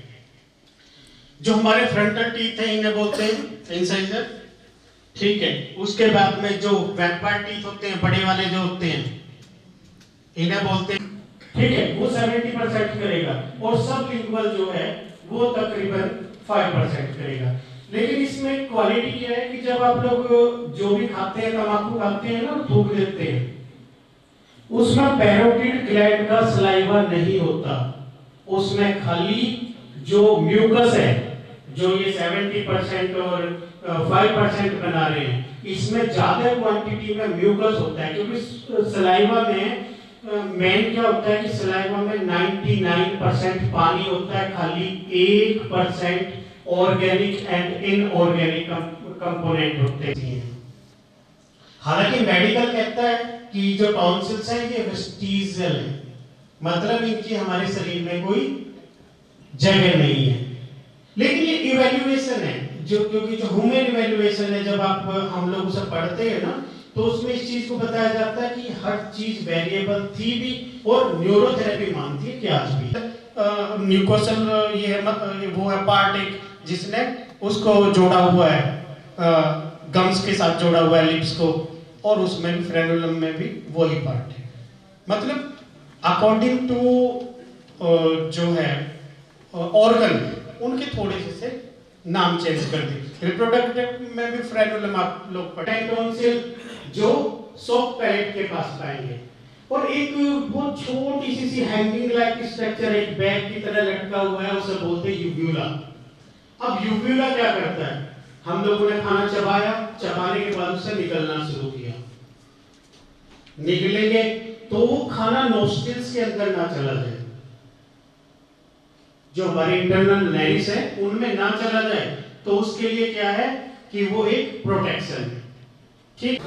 जो हमारे फ्रंटल टीथ हैं इन्हें बोलते हैं इंसाइजर, ठीक है। उसके बाद में जो वैम्पायर टीथ होते हैं, बड़े वाले जो होते हैं, इन्हें बोलते हैं, ठीक है, वो 70% करेगा, और सब लिंगुअल जो है वो तकरीबन 5% करेगा। लेकिन इसमें क्वालिटी क्या है कि जब आप लोग जो भी खाते हैं, तंबाकू खाते हैं ना, थूक देते हैं, उसमें पैरोटिड ग्लैंड का सलाइवा नहीं होता, उसमें खाली जो म्यूकस है, जो ये 70% और 5% बना रहे हैं, इसमें ज्यादा क्वांटिटी में म्यूकस होता है। क्योंकि सलाइवा में मेन क्या होता है कि सलाइवा में 99% पानी होता है, खाली 1% ऑर्गेनिक एंड इनऑर्गेनिक कंपोनेंट होते हैं। हालांकि मेडिकल कहता है कि जो टॉन्सिल्स हैं ये वेस्टिजियल है, मतलब इनकी हमारे शरीर में कोई जगह नहीं है। लेकिन ये इवैल्यूएशन है, जो क्योंकि जो ह्यूमन इवैल्यूएशन है, जब आप हम लोग उसे पढ़ते हैं ना, तो उसमें इस चीज को बताया जाता है कि हर चीज वेरिएबल थी भी, और न्यूरोथेरेपी मानती है कि आज भी न्यूकोसल ये है, वो है पार्ट एक जिसने उसको जोड़ा हुआ है गम्स के साथ जोड़ा हुआ है लिप्स को, और उसमें भी फ्रेनुलम में भी वही पार्ट है। मतलब अकॉर्डिंग टू जो है ऑर्गन, उनके थोड़े से नाम चेंज कर दी। रिप्रोडक्टिव में भी फ्रेनुलम आप लोग टॉन्सिल जो सॉफ्ट पैलेट के पास पाएंगे, और एक बहुत छोटी सी हैंगिंग लाइक स्ट्रक्चर एक बैग की तरह लटका हुआ है, उसे बोलते हैं यूव्यूला। अब यूव्यूला क्या करता है, हम लोगों ने खाना चबाया, चबाने के बाद उसे निकलना शुरू किया, निकलेंगे तो वो खाना नोस्ट्रिल्स के अंदर ना चला जाए, जो हमारे इंटरनल नैरिस है उनमें ना चला जाए, तो उसके लिए क्या है कि वो एक प्रोटेक्शन है। ठीक,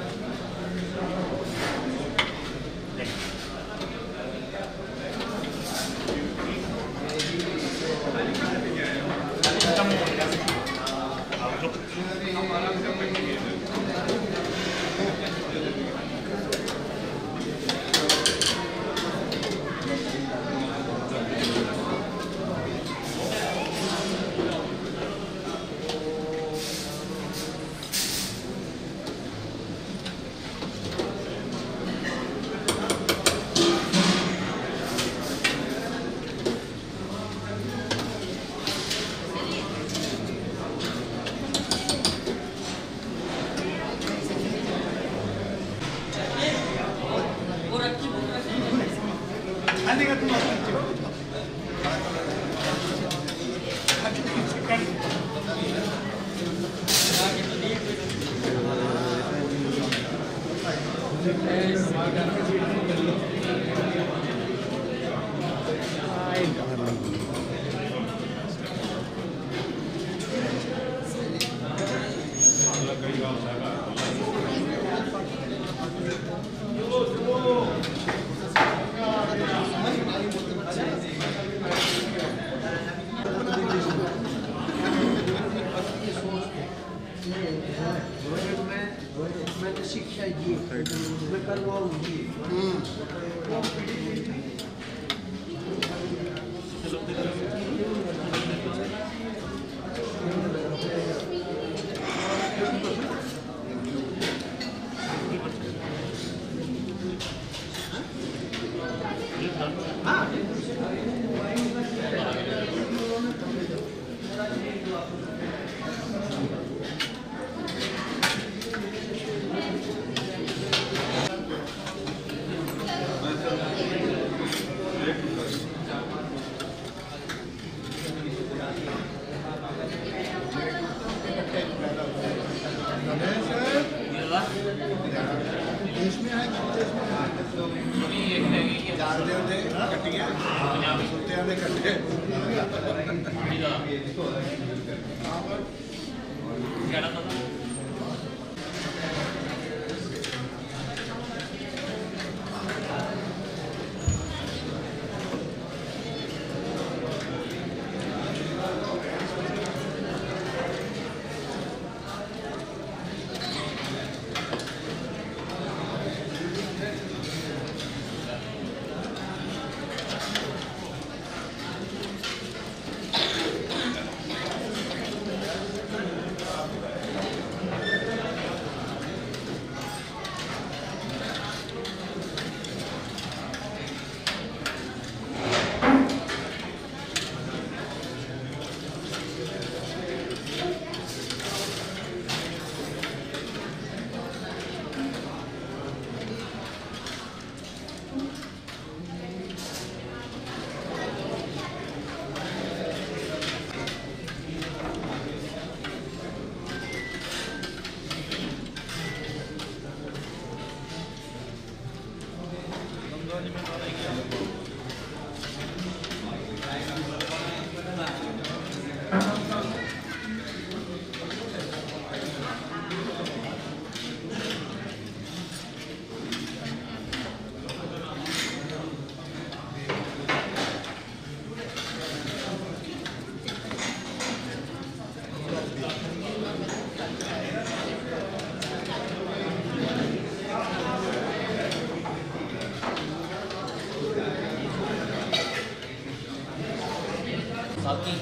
साल की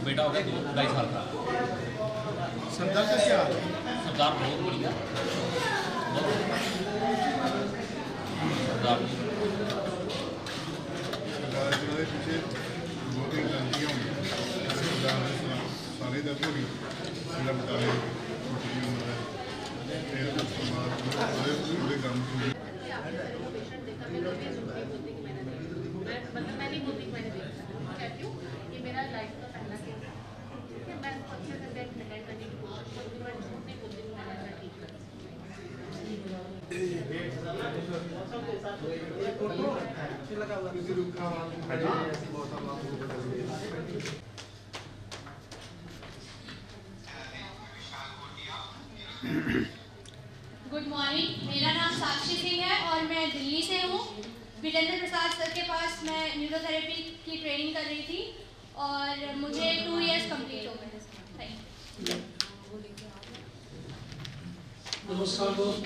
बेटा हो गया 2-2.5 साल का। सरदार का क्या? सरदार बहुत बढ़िया, सरदार पीछे 2-3 क्रांतियाँ हुई, सारे दर्द होगी, जिला बताने छोटी उम्र है, फिर उसके बाद पूरे काम सब लोग भी झूठ नहीं बोलते कि मैंने देखा, मैं नहीं बोलती कि मैंने देखा। कहती हूँ ये मेरा लाइफ का पहला केस है, ठीक है। मैं अच्छे से बैठ अटेंड करने की कोशिश करती हूँ, मैं झूठ नहीं बोलती कि मैंने ऐसा ठीक कर। गुड मॉर्निंग, मेरा नाम साक्षी सिंह है और मैं दिल्ली से हूँ। विजेंद्र प्रसाद सर के पास मैं न्यूरोथेरेपी की ट्रेनिंग कर रही थी और मुझे 2 इयर्स कंप्लीट हो गए। Thank you. नमस्कार दोस्त,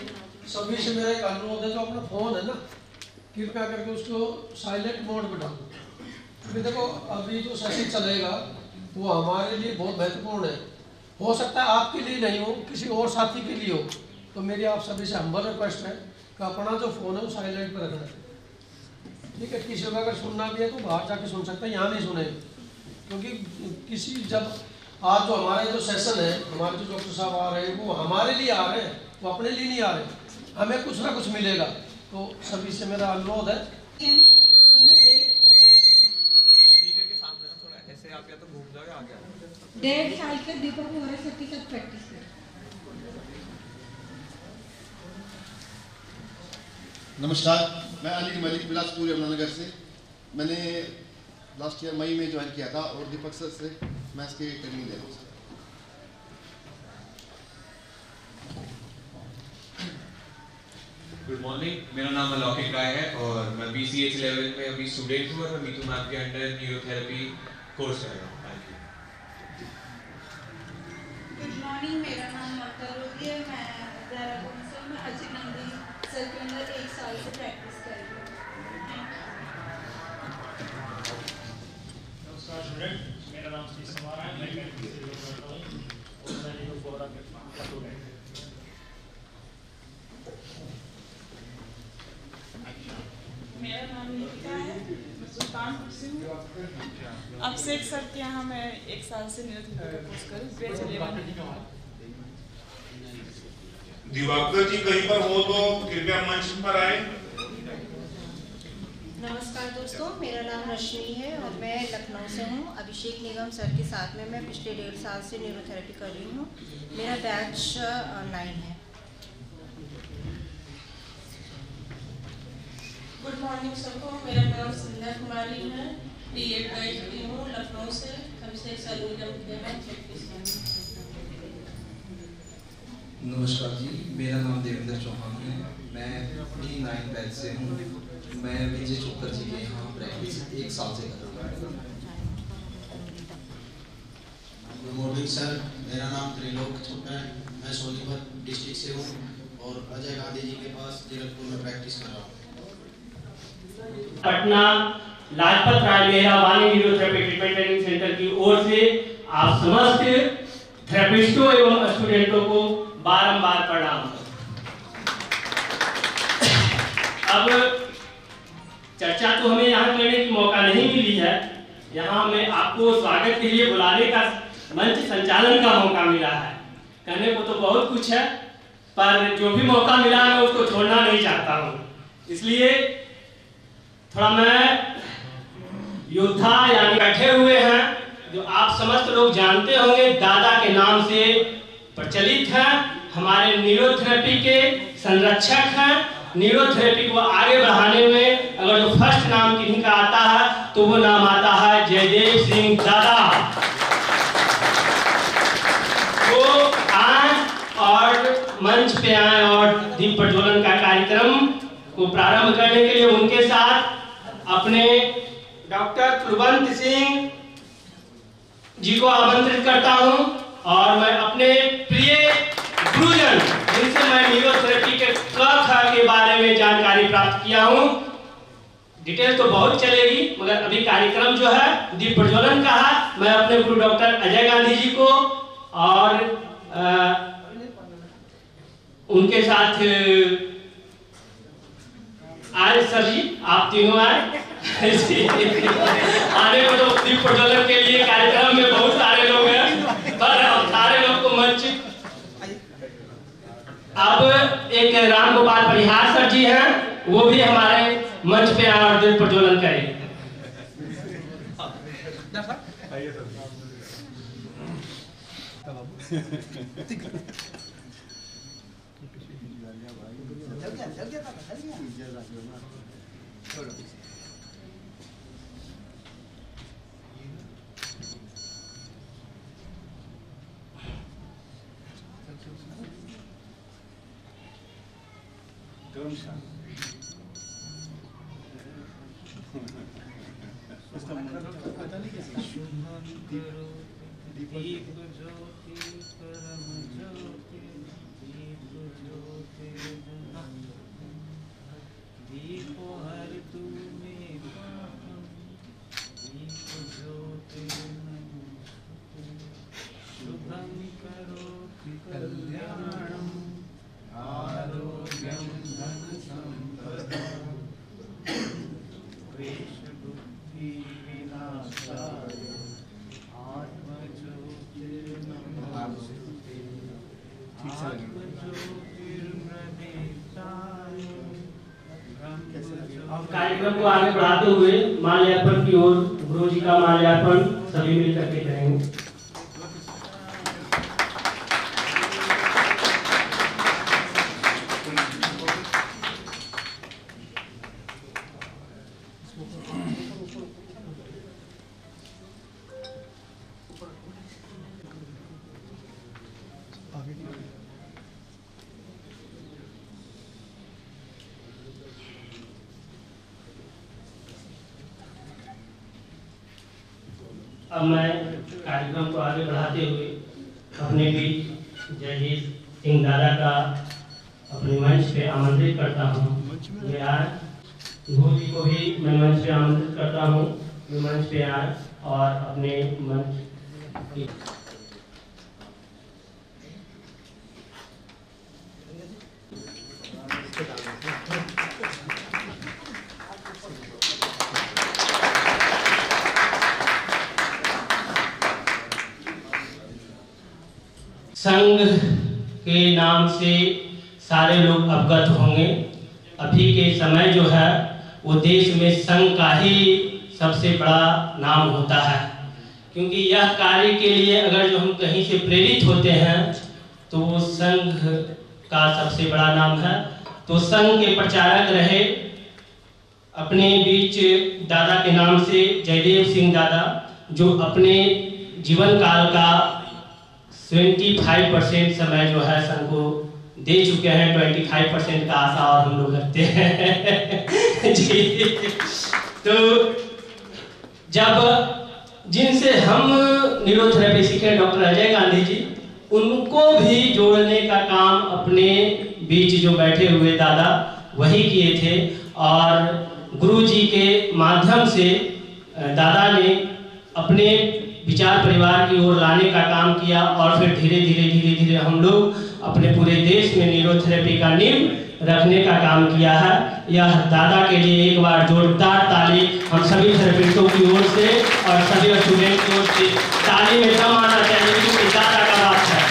सभी से मेरा एक अनुरोध है, जो अपना फ़ोन है ना, कृपया करके उसको साइलेंट मोड पे डालो। अभी देखो, अभी जो सेशन चलेगा वो हमारे लिए बहुत महत्वपूर्ण है। हो सकता है आपके लिए नहीं हो, किसी और साथी के लिए हो, तो मेरी आप सभी से हम्बल रिक्वेस्ट है कि अपना जो फ़ोन है वो साइलेंट पर रखना है, ठीक है। किसी को अगर सुनना भी है तो बाहर जाके सुन सकता है, यहाँ नहीं सुने, क्योंकि किसी जब आज जो हमारे जो सेशन है, हमारे जो डॉक्टर साहब आ रहे हैं वो हमारे लिए आ रहे हैं, वो अपने लिए नहीं आ रहे, हमें कुछ ना कुछ मिलेगा। तो सभी से मेरा अनुरोध है। स्पीकर के सामने ना थोड़ा ऐसे आप या तो घूम जाओ या आगे आओ। 1.5 साल से दीपक वगैरह सबके साथ प्रैक्टिस कर। नमस्कार, मैं अली मलिक बिलासपुर यमुनानगर से। मैंने लास्ट ईयर मई में ज्वाइन किया था और दीपक सर से मैं इसकी ट्रेनिंग ले रहा हूँ। गुड मॉर्निंग, मेरा नाम अलौकिक राय है और मैं BCH लेवल में अभी स्टूडेंट हूँ और मैं मीतू मैम के अंडर न्यूरोथेरेपी कोर्स कर रहा हूँ। Thank you. गुड मॉर्निंग, मेरा नाम ममता रोगी है, मैं देहरादून से। मैं अजय गांधी सर के अंदर 1 साल से प्रैक्टिस कर रही हूँ। नमस्कार स्टूडेंट, मेरा नाम श्री कुमार है, मैं कैंपस से जॉब करता हूँ और मैं न्यू फोरा के स्टूडेंट हूँ। मेरा नाम निकिता है, मैं सुल्तानपुर से हूँ। अभिषेक सर के यहाँ मैं 1 साल से न्यूरोथेरेपी का कोर्स करूँ, ग्रेजुएट लेवल में। दिवाकर जी कहीं पर हो तो कृपया मंच पर आए। नमस्कार दोस्तों, मेरा नाम रश्मि है और मैं लखनऊ से हूँ। अभिषेक निगम सर के साथ में मैं पिछले 1.5 साल से न्यूरोथेरेपी कर रही हूँ। मेरा बैच 9 है। गुड मॉर्निंग सबको, मेरा नाम संध्या कुमारी है, B.Ed कर चुकी हूँ लखनऊ से। अभिषेक सर निगम के मैं प्रैक्टिस कर रही हूँ। नमस्कार जी, मेरा नाम देवेंद्र चौहान है, मैं D9 बैच से हूँ। मैं विजय चोकर जी के यहाँ प्रैक्टिस 1 साल से कर रहा हूँ। गुड मॉर्निंग सर, मेरा नाम त्रिलोक चोपड़ा है, मैं सोनीपत डिस्ट्रिक्ट से हूँ और अजय गांधी जी के पास जीरकपुर में प्रैक्टिस कर रहा हूँ। पटना लाजपत राय मेहरा वाणी न्यूरोथेरेपी ट्रीटमेंट ट्रेनिंग सेंटर की ओर से आप समस्त थेरेपिस्टों एवं स्टूडेंटों को बारंबार प्रणाम। अब चर्चा तो हमें यहाँ करने की मौका नहीं मिली है, यहाँ हमें आपको स्वागत के लिए बुलाने का मंच संचालन का मौका मिला है। कहने को तो बहुत कुछ है, पर जो भी मौका मिला मैं उसको छोड़ना नहीं चाहता हूँ। इसलिए थोड़ा मैं योद्धा यानी बैठे हुए हैं जो आप समस्त लोग जानते होंगे, दादा के नाम से प्रचलित हैं, हमारे न्यूरोथेरेपी के संरक्षक हैं। न्यूरोथेरेपी को आगे बढ़ाने में अगर जो फर्स्ट नाम किन्हीं का आता है तो वो नाम आता है जयदेव सिंह दादा। वो आए और मंच पे आए और दीप प्रज्वलन का कार्यक्रम को प्रारंभ करने के लिए उनके साथ अपने डॉक्टर कुलवंत सिंह जी को आमंत्रित करता हूं और मैं अपने प्रिय गुरुजन जिनसे मैं न्यूरोथेरेपी के के बारे में जानकारी प्राप्त किया हूं, डिटेल तो बहुत चलेगी मगर अभी कार्यक्रम जो है दीप प्रज्वलन का है। मैं अपने गुरु डॉक्टर अजय गांधी जी को और उनके साथ आए सर जी, आप तीनों आए आने को तो दीप प्रज्वलन के लिए कार्यक्रम में बहुत सारे लोग हैं, पर सारे लोग को मंच। अब एक राम गोपाल परिहार सर जी हैं, वो भी हमारे मंच पे आए और दीप प्रज्वलन करें। कार्यक्रम को आगे बढ़ाते हुए माल्यार्पण की ओर गुरु जी का माल्यार्पण सभी मिल करके करेंगे। अब मैं कार्यक्रम को आगे बढ़ाते हुए अपने बीच जयजीत सिंह दादा का अपने मंच पे आमंत्रित करता हूँ। ये आए, गुरु जी को भी मैं मंच पे आमंत्रित करता हूँ, ये मंच पे आए और अपने मंच की संघ के नाम से सारे लोग अवगत होंगे। अभी के समय जो है वो देश में संघ का ही सबसे बड़ा नाम होता है, क्योंकि यह कार्य के लिए अगर जो हम कहीं से प्रेरित होते हैं तो वो संघ का सबसे बड़ा नाम है। तो संघ के प्रचारक रहे अपने बीच दादा के नाम से जयदेव सिंह दादा, जो अपने जीवन काल का 25% समय जो है संघ को दे चुके हैं। 25% का आशा और हम लोग रखते हैं जी। तो जब जिनसे हम न्यूरोथेरेपी सीखे डॉक्टर अजय गांधी जी, उनको भी जोड़ने का काम अपने बीच जो बैठे हुए दादा वही किए थे, और गुरु जी के माध्यम से दादा ने अपने विचार परिवार की ओर लाने का काम किया, और फिर धीरे धीरे हम लोग अपने पूरे देश में न्यूरोथेरेपी का नींव रखने का काम किया है। यह दादा के लिए एक बार जोरदार ताली हम सभी थेरेपिस्टों की ओर से और सभी स्टूडेंट की ओर से। ताली में दम आना चाहिए क्योंकि दादा का बात है।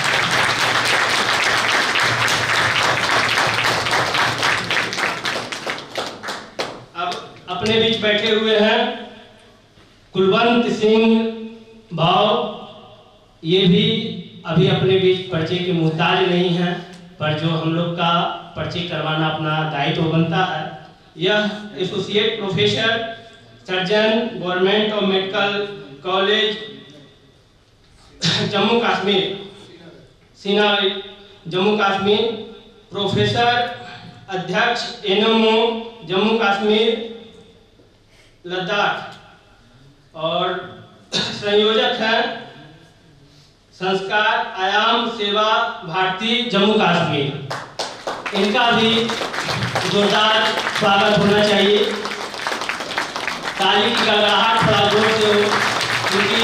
अब अपने बीच बैठे हुए हैं कुलवंत सिंह भाव, ये भी अभी अपने बीच परिचय के मुहताज नहीं है, पर जो हम लोग का परिचय करवाना अपना दायित्व बनता है। यह associate professor surgeon government of medical college Jammu Kashmir scenery Jammu Kashmir, professor अध्यक्ष एनएमओ जम्मू कश्मीर लद्दाख, और संयोजक है संस्कार आयाम सेवा भारती जम्मू कश्मीर। इनका भी जोरदार स्वागत होना चाहिए। ताली की गड़गड़ाहट थोड़ा जोर से हो, क्योंकि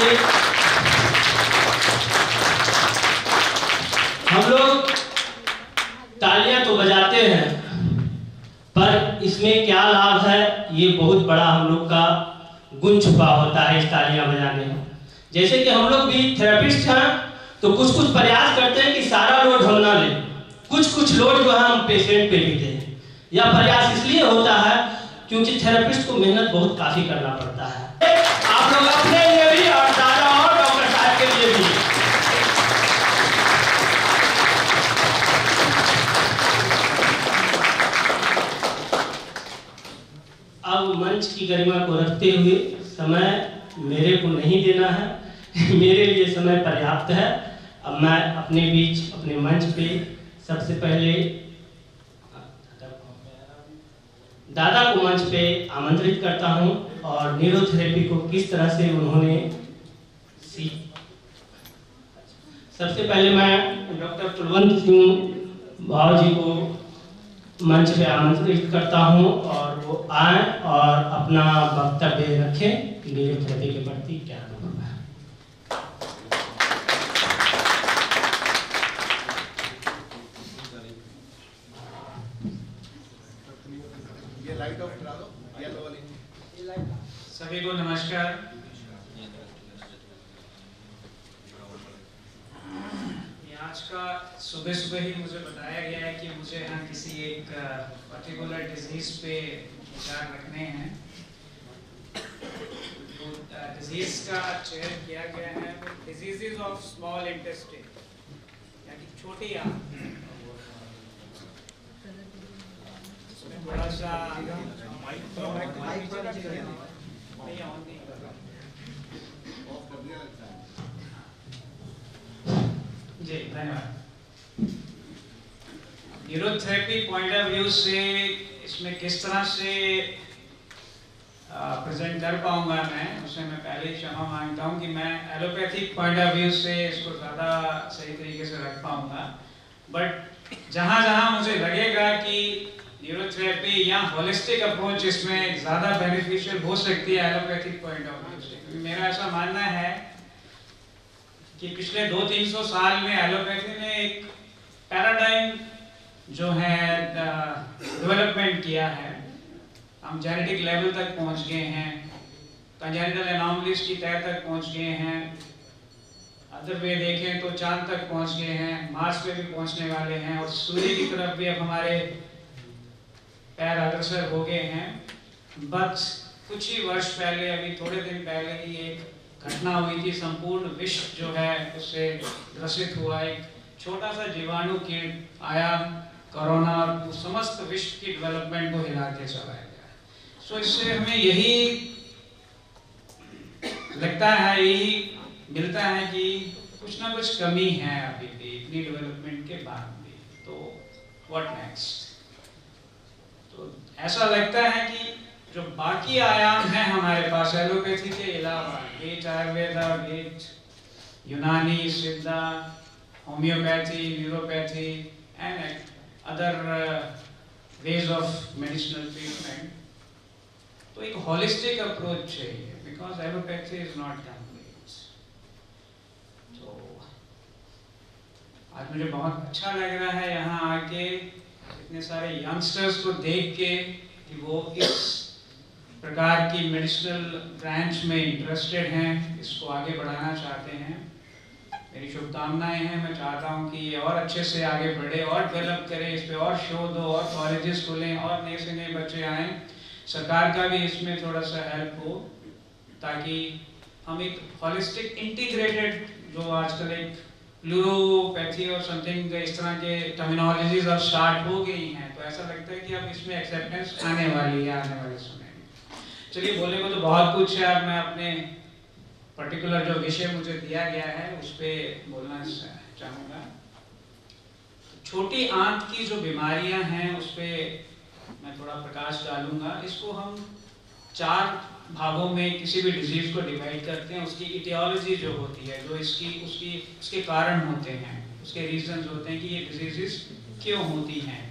हम लोग तालियां तो बजाते हैं, पर इसमें क्या लाभ है ये बहुत बड़ा हम लोग का गुण छुपा होता है इस तालियां बजाने में। जैसे कि हम लोग भी थेरेपिस्ट हैं तो कुछ कुछ प्रयास करते हैं कि सारा लोड हम ना लें, कुछ कुछ लोड जो है हम पेशेंट पे भी दें। यह प्रयास इसलिए होता है क्योंकि थेरेपिस्ट को मेहनत बहुत काफ़ी करना पड़ता है, आप लोग अपने लिए भी और दादा और डॉक्टर साहब के लिए भी। अब मंच की गरिमा को रखते हुए समय मेरे को नहीं देना है, मेरे लिए समय पर्याप्त है। अब मैं अपने बीच अपने मंच पे सबसे पहले दादा को मंच पे आमंत्रित करता हूं और न्यूरोथेरेपी को किस तरह से उन्होंने सबसे पहले मैं डॉक्टर कुलवंत सिंह भाव जी को मंच पे आमंत्रित करता हूं और वो आए और अपना वक्तव्य रखें न्यूरोथेरेपी के प्रति क्या अनुभव है। ये लाइट ऑफ करा दो, येलो वाली। सभी को नमस्कार। आज का सुबह सुबह ही मुझे बताया गया है कि मुझे यहाँ किसी एक पर्टिकुलर डिजीज पे विचार रखने हैं। तो डिजीज का चयन किया गया है डिजीजेस ऑफ स्मॉल इंटेस्टाइन, यानी छोटी आंत। थोड़ा सा जी धन्यवाद। न्यूरोथेरेपी पॉइंट ऑफ व्यू से इसमें किस तरह से प्रेजेंट कर पाऊंगा मैं, उससे मैं पहले ही क्षमा मांगता हूं कि मैं एलोपैथिक पॉइंट ऑफ व्यू से इसको ज़्यादा सही तरीके से रख पाऊंगा। बट जहां जहां मुझे लगेगा कि न्यूरोथेरेपी या होलिस्टिक अप्रोच इसमें ज़्यादा बेनिफिशियल हो सकती है एलोपैथिक पॉइंट ऑफ व्यू से, क्योंकि मेरा ऐसा मानना है कि पिछले 200-300 साल में एलोपैथी ने एक पैराडाइम जो है डेवलपमेंट किया है। हम जेनेटिक लेवल तक पहुंच गए हैं, कंजेनिटल एनॉमलीज की तह तक पहुंच गए हैं, अदर वे देखें तो चांद तक पहुंच गए हैं, मार्स पे भी पहुंचने वाले हैं और सूर्य की तरफ भी अब हमारे पैर अग्रसर हो गए हैं। बस कुछ ही वर्ष पहले, अभी थोड़े दिन पहले ही एक घटना हुई थी, संपूर्ण विश्व जो है उससे ग्रसित हुआ। एक छोटा सा जीवाणु कीट आया कोरोना और समस्त विश्व की डेवलपमेंट को हिला के चला गया। सो इससे हमें यही लगता है, यही मिलता है कि कुछ ना कुछ कमी है अभी भी इतनी डेवलपमेंट के बाद भी। तो व्हाट नेक्स्ट? तो ऐसा लगता है कि जो बाकी आयाम हैं हमारे पास एलोपैथी के अलावा, वेद आयुर्वेदा, वेद यूनानी, सिद्धा, homeopathy, neuropathy and other ways of medicinal treatment, तो एक होलिस्टिक अप्रोच चाहिए, because allopathy is not complete. तो आज मुझे बहुत अच्छा लग रहा है यहाँ आके इतने सारे यंगस्टर्स को देख के कि वो इस प्रकार की मेडिसिनल ब्रांच में इंटरेस्टेड हैं, इसको आगे बढ़ाना चाहते हैं। मेरी शुभकामनाएं हैं। मैं चाहता हूं कि ये और अच्छे से आगे बढ़े और डेवलप करें, इस पे और शो दो और कॉलेजेस खुलें और नए से नए बच्चे आएँ। सरकार का भी इसमें थोड़ा सा हेल्प हो ताकि हम एक हॉलिस्टिक इंटीग्रेटेड, जो आजकल एक न्यूरोपैथी और समथिंग इस तरह के टर्मिनोलॉजीज अब स्टार्ट हो गई हैं, तो ऐसा लगता है कि अब इसमें एक्सेप्टेंस आने वाली है आने वाले समय में। चलिए, बोलने को तो बहुत कुछ है, अब मैं अपने पर्टिकुलर जो विषय मुझे दिया गया है उस पर बोलना चाहूँगा। छोटी आंत की जो बीमारियां हैं उस पर मैं थोड़ा प्रकाश डालूंगा। इसको हम 4 भागों में किसी भी डिजीज को डिवाइड करते हैं। उसकी इटियोलॉजी जो होती है, जो उसके कारण होते हैं, उसके रीजंस होते हैं कि ये डिजीजेस क्यों होती हैं।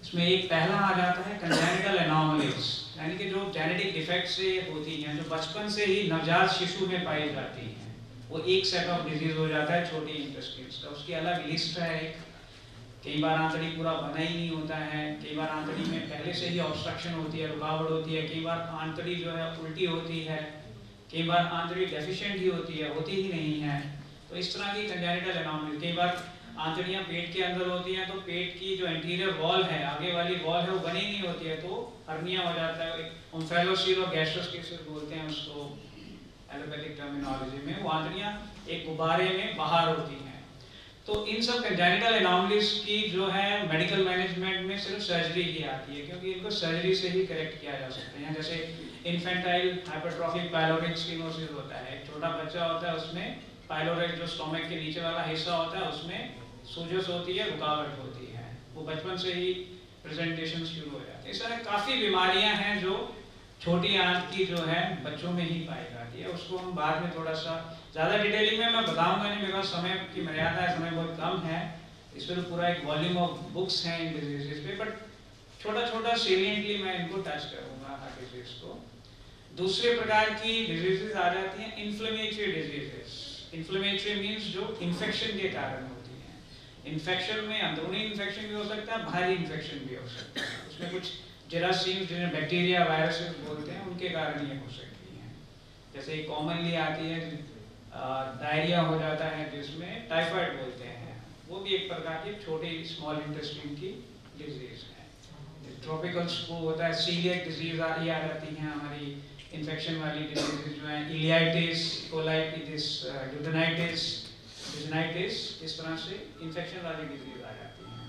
इसमें एक पहला आ जाता है कंजेनिटल एनॉमलीज, यानी कि जो जेनेटिक डिफेक्ट से होती हैं, जो बचपन से ही नवजात शिशु में पाई जाती हैं। वो एक सेट ऑफ डिजीज हो जाता है छोटी इंटेस्टाइन्स का। उसकी अलग लिस्ट है एक। कई बार आंतड़ी पूरा बना ही नहीं होता है, कई बार आंतड़ी में पहले से ही ऑब्स्ट्रक्शन होती है, रुकावट होती है, कई बार आंतड़ी जो है उल्टी होती है, कई बार आंतड़ी डेफिशिएंट ही होती है, होती ही नहीं है। तो इस तरह की कंजेनिटल एनॉमली, कई बार आंतड़ियाँ पेट के अंदर होती हैं तो पेट की जो एंटीरियर वॉल है, आगे वाली वॉल है, वो बनी नहीं होती है, तो हर्निया हो जाता है। ओम्फेलोसील और गैस्ट्रोस्किसिस बोलते हैं उसको एलोपैथिक टर्मिनोलॉजी में। वो आंतड़ियाँ एक गुब्बारे में बाहर होती हैं। तो इन सब कंजेनिटल एनॉमलीज की जो है मेडिकल मैनेजमेंट में सिर्फ सर्जरी की आती है, क्योंकि इनको सर्जरी से ही करेक्ट किया जा सकता है। जैसे इन्फेंटाइल हाइपरट्रॉफिक पाइलोरिक स्टेनोसिस होता है, एक छोटा बच्चा होता है, उसमें पाइलोरिक जो स्टोमक के नीचे वाला हिस्सा होता है उसमें सूजस होती है, रुकावट होती है, वो बचपन से ही प्रेजेंटेशन शुरू हो जाते हैं। इस तरह काफ़ी बीमारियां हैं जो छोटी आंत की जो है बच्चों में ही पाई जाती है। उसको हम बाद में थोड़ा सा ज़्यादा डिटेलिंग में मैं बताऊंगा नहीं, मेरे पास समय की मर्यादा है, समय बहुत कम है। इस पर पूरा एक वॉल्यूम ऑफ बुक्स हैं इन डिजीजेस पे, बट छोटा छोटा सेलिएंटली मैं इनको टच करूँगा हर डिजीज को। दूसरे प्रकार की डिजीजेस आ जाती हैं इन्फ्लेमेटरी डिजीजेस। इन्फ्लेमेटरी मीन्स जो इन्फेक्शन के कारण होती हैं। इन्फेक्शन में अंदरूनी इन्फेक्शन भी हो सकता है, बाहरी इन्फेक्शन भी हो सकता है। उसमें कुछ जेरासीम जिन्हें बैक्टीरिया वायरसेस बोलते हैं, उनके कारण ये हो सकती हैं। जैसे कॉमनली आती है डायरिया हो जाता है, जिसमें टाइफाइड बोलते हैं, वो भी एक प्रकार की छोटी स्मॉल इंटेस्टाइन की डिजीज है। ट्रॉपिकल वो होता है सीलिएक डिजीज आ जाती हैं हमारी इन्फेक्शन वाली डिजीज जो है, इलियाइटिस, कोलाइटिस, ड्यूडेनाइटिस, इस तरह से इन्फेक्शन वाली डिजीज आ जाती हैं।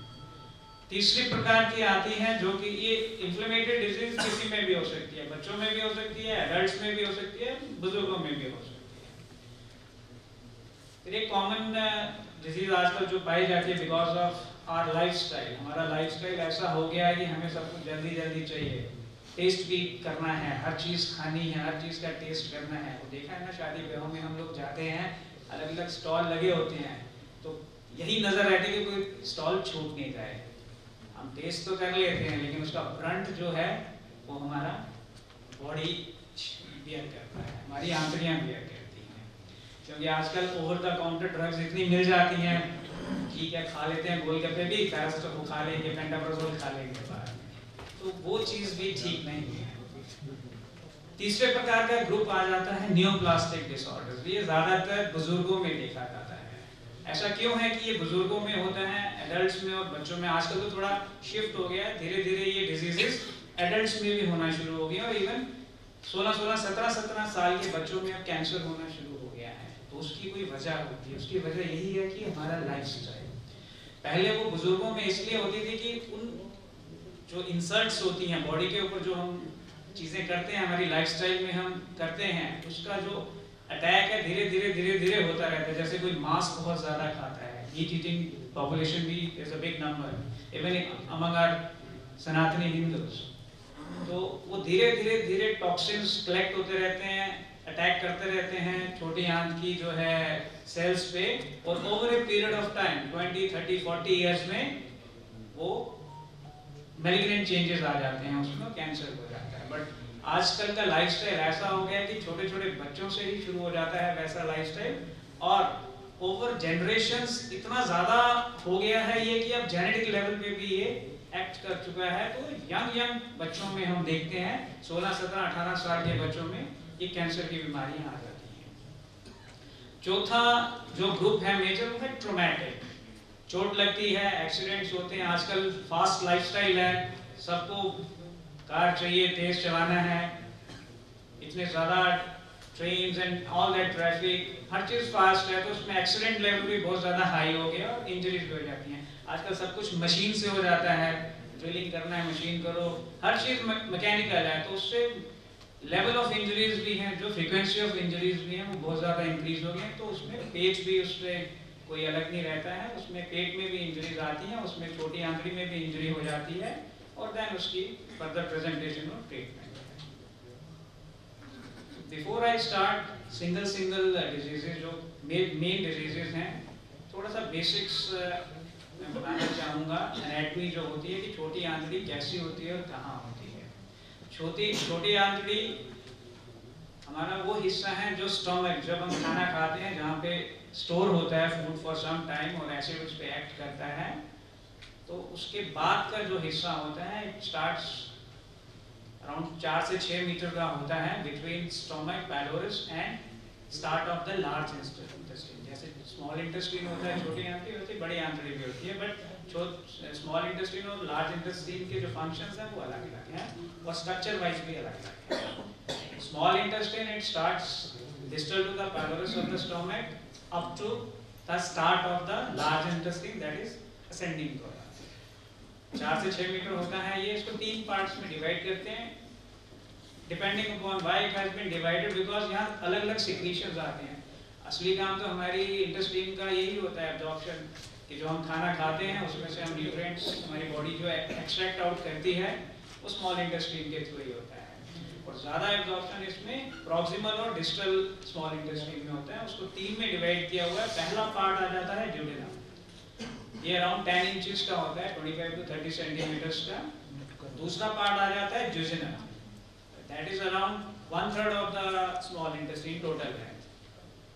तीसरी प्रकार की आती हैं जो कि ये इन्फ्लेमेटरी डिजीज किसी में भी हो सकती है, बच्चों में भी हो सकती है, एडल्ट्स में भी हो सकती है, बुजुर्गों में भी हो सकती है। फिर एक कॉमन डिजीज आजकल जो पाई जाती है बिकॉज ऑफ आवर लाइफस्टाइल, हमारा लाइफस्टाइल ऐसा हो गया है कि हमें सब कुछ जल्दी जल्दी चाहिए, टेस्ट भी करना है, हर चीज़ खानी है, हर चीज़ का टेस्ट करना है। वो देखा है ना, शादी ब्याहों में हम लोग जाते हैं, अलग अलग स्टॉल लगे होते हैं, तो यही नज़र रहती है कि कोई स्टॉल छूट नहीं जाए। हम टेस्ट तो कर लेते हैं, लेकिन उसका फ्रंट जो है वो हमारा बॉडी बियर करता है, हमारी आंतड़ियाँ बियर करती हैं। क्योंकि आजकल ओवर द काउंटर ड्रग्स इतनी मिल जाती हैं, ठीक है खा लेते हैं, गोलगप्पे भी पैरासिटामोल खा लेंगे, पेंटाप्रोजोल खा लेंगे बाद में, तो वो चीज़ भी ठीक नहीं है। तीसरे प्रकार का ग्रुप आ जाता है नियोप्लास्टिक डिसऑर्डर्स। ये ज़्यादातर बुजुर्गों में देखा जाता है। ऐसा क्यों है कि ये बुजुर्गों में होता है, एडल्ट्स में और बच्चों में आजकल तो थोड़ा शिफ्ट हो गया है, धीरे धीरे ये डिजीजेस एडल्ट्स में भी होना शुरू हो गया, और इवन 16-16, 17-17 साल के बच्चों में अब कैंसर होना शुरू हो गया है। तो उसकी कोई वजह होती है, उसकी वजह यही है कि हमारा लाइफस्टाइल। पहले वो बुजुर्गों में इसलिए होती थी कि उन जो इंसल्ट्स होती हैं बॉडी के ऊपर, जो हम चीज़ें करते हैं हमारी लाइफस्टाइल में हम करते हैं, उसका जो अटैक है धीरे धीरे धीरे धीरे होता रहता है। जैसे कोई मांस बहुत ज़्यादा खाता है, मीट ईटिंग पॉपुलेशन भी is a big number even among our Sanatani Hindus. तो वो धीरे धीरे धीरे टॉक्सिन्स कलेक्ट होते रहते हैं, अटैक करते रहते हैं छोटी आंत की जो है सेल्स पे, और over a period of time 20, 30, 40 years में वो मैलिग्नेंट चेंजेस आ जाते हैं, उसमें कैंसर हो जाता है। बट आजकल का लाइफस्टाइल ऐसा हो गया कि छोटे छोटे बच्चों से ही शुरू हो जाता है वैसा लाइफस्टाइल, और ओवर जनरेशंस इतना ज़्यादा हो गया है ये कि अब जेनेटिक लेवल पे भी ये एक्ट कर चुका है। तो यंग बच्चों में हम देखते हैं 16, 17, 18 साल के बच्चों में ये कैंसर की बीमारियां आ जाती हैं। चौथा जो ग्रुप है मेजर वो है ट्रॉमेटिक। चोट लगती है, एक्सीडेंट्स होते हैं, आजकल फास्ट लाइफस्टाइल है, सबको कार चाहिए, तेज चलाना है, इतने ज़्यादा trains and all that traffic, her cheese fast है, तो उसमें एक्सीडेंट लेवल भी बहुत ज़्यादा हाई हो गया और इंजरीज भी हो जाती हैं। आजकल सब कुछ मशीन से हो जाता है, ड्रिलिंग करना है मशीन करो, हर चीज़ मैकेनिकल है, तो उससे लेवल ऑफ इंजरीज भी हैं, जो फ्रीक्वेंसी ऑफ इंजरीज भी हैं वो बहुत ज़्यादा इंक्रीज हो गई। तो उसमें पेट भी उससे कोई अलग नहीं रहता है, उसमें पेट में भी इंजरीज आती हैं, उसमें छोटी आंतड़ी में भी इंजरी हो जाती है, और देन उसकी फर्दर प्रेजेंटेशन और treatment. Before I start single diseases जो मेन डिजीजेज हैं, थोड़ा सा बेसिक्स मैं बताना चाहूँगा। एनाटॉमी जो होती है कि छोटी आंतड़ी कैसी होती है और कहाँ होती है। छोटी आंतड़ी हमारा वो हिस्सा है जो स्टमक, जब हम खाना खाते हैं जहाँ पे स्टोर होता है फूड फॉर सम टाइम और एसिड उस पर एक्ट करता है, तो उसके बाद का जो हिस्सा होता है इट स्टार्ट्स अराउंड 4 से 6 मीटर का होता है between stomach, pylorus and start of the large intestine. जैसे स्मॉल इंटेस्टाइन होता है, छोटी आंतड़ी होती है, बड़ी आंतड़ी भी होती है, बट स्मॉल इंटेस्टाइन और लार्ज इंटेस्टाइन के जो फंक्शंस हैं वो अलग अलग हैं और स्ट्रक्चर वाइज भी अलग अलग है। Small intestine it starts distal to the pylorus of the stomach up to the start of the large intestine, that is ascending colon। 4 से 6 मीटर होता है ये। इसको 3 पार्ट्स में डिवाइड करते हैं depending upon why it has been divided, because यहाँ अलग अलग सिक्रीशंस आते हैं। असली काम तो हमारी इंटेस्टाइन का यही होता है एब्जॉर्प्शन, कि जो हम खाना खाते हैं उसमें से हम न्यूट्रिएंट्स हमारी बॉडी जो एक्सट्रैक्ट आउट करती है वो स्मॉल इंटेस्टाइन के थ्रू ही होता है। और ज़्यादा एब्जॉर्प्शन इसमें प्रॉक्सिमल और डिस्टल स्मॉल इंटेस्टाइन में होता है। उसको 3 में डिवाइड किया हुआ है। पहला पार्ट आ जाता है ड्यूडेनम, ये अराउंड 10 इंचेस का होता है, 25 to 30 सेंटीमीटर्स का। दूसरा पार्ट आ जाता है jejunum, that is around 1/3 of the small intestine total है,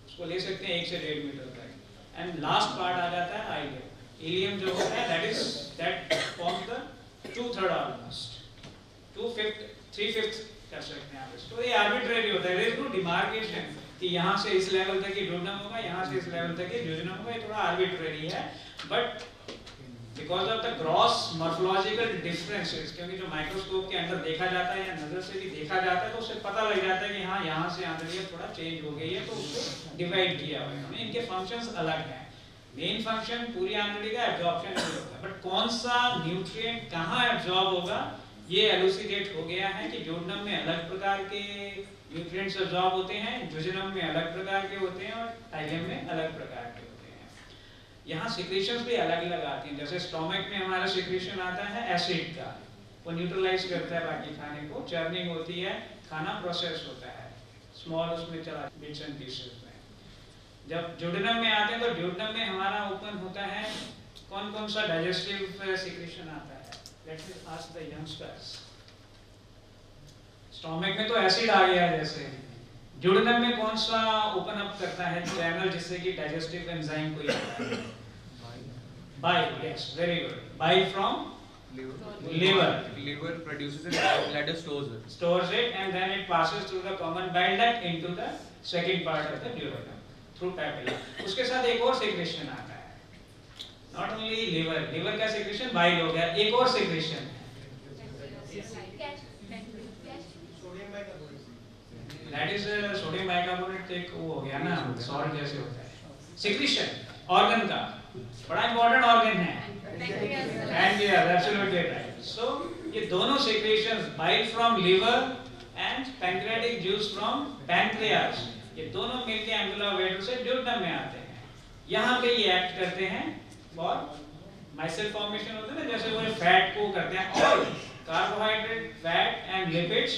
उसको ले सकते हैं 1 से 1.5 मीटर तक। एंड लास्ट पार्ट आ जाता है आइलियम। इलियम जो होता है दैट फॉर्म्स द 2/3 ऑलमोस्ट, 2/5 3/5 कर सकते हैं आप इसको। ये आर्बिट्रेरी होता है, देयर इज नो डिमार्केशन कि यहाँ से इस लेवल तक ही ड्यूडेनम होगा, यहाँ से इस लेवल तक ही ज्यूजिनम होगा। ये थोड़ा आर्बिट्रेरी है, but because of the gross morphological differences, क्योंकि जो माइक्रोस्कोप के अंदर देखा जाता है या नजर से भी देखा जाता है तो उससे पता लग जाता है कि हाँ यहाँ से आंतड़ियाँ थोड़ा चेंज हो गई है, तो उसको डिवाइड किया हुआ है। इनके फंक्शंस अलग हैं। मेन फंक्शन पूरी आंतड़ी का एब्जॉर्प्शन होता है, बट कौन सा न्यूट्रिएंट कहाँ एब्जॉर्ब होगा ये एलुसिडेट हो गया है कि ड्यूडेनम में अलग प्रकार के न्यूट्रिएंट्स एब्जॉर्ब होते हैं, ज्यूजिनम में अलग प्रकार के होते हैं और आइलियम में अलग प्रकार के होते हैं। यहाँ सिक्रीशंस भी अलग अलग आती हैं। जैसे स्टोमक में हमारा सिक्रीशन आता है एसिड का, वो न्यूट्रलाइज करता है बाकी खाने को, चर्निंग होती है, खाना प्रोसेस होता है, स्मॉल उसमें चला बिट्स एंड पीसेस में। जब ड्यूडेनम में आते हैं तो ड्यूडेनम में हमारा ओपन होता है, कौन कौन सा डाइजेस्टिव सिक्रीशन आता है? Let's ask the youngsters. Stomach में तो एसिड आ गया, जैसे ड्यूडेनम में कौन सा ओपन अप करता है चैनल जिससे कि डाइजेस्टिव एंजाइम को आता है? Bile, yes, very good. Bile from liver. Liver produces it, bladder stores it, and then it passes through the common bile duct into the second part of the duodenum through papilla. उसके साथ एक और secretion आता है, not only liver का secretion bile हो गया, एक और secretion that is sodium bicarbonate, एक वो हो गया ना सॉल्ट जैसे होता है। सेक्रेशन ऑर्गन का बड़ा इंपॉर्टेंट ऑर्गन है, पैनक्रियास, एब्सोल्युटली राइट। सो ये दोनों secretions, bile from liver and pancreatic juice from pancreas, ये दोनों मिलके एंगुलर वेट से ड्यूडेनम में आते हैं। यहाँ पे ये एक्ट करते हैं और माइसेल फॉर्मेशन होता है ना, जैसे वो फैट को करते हैं, oil, carbohydrate, fat and lipids,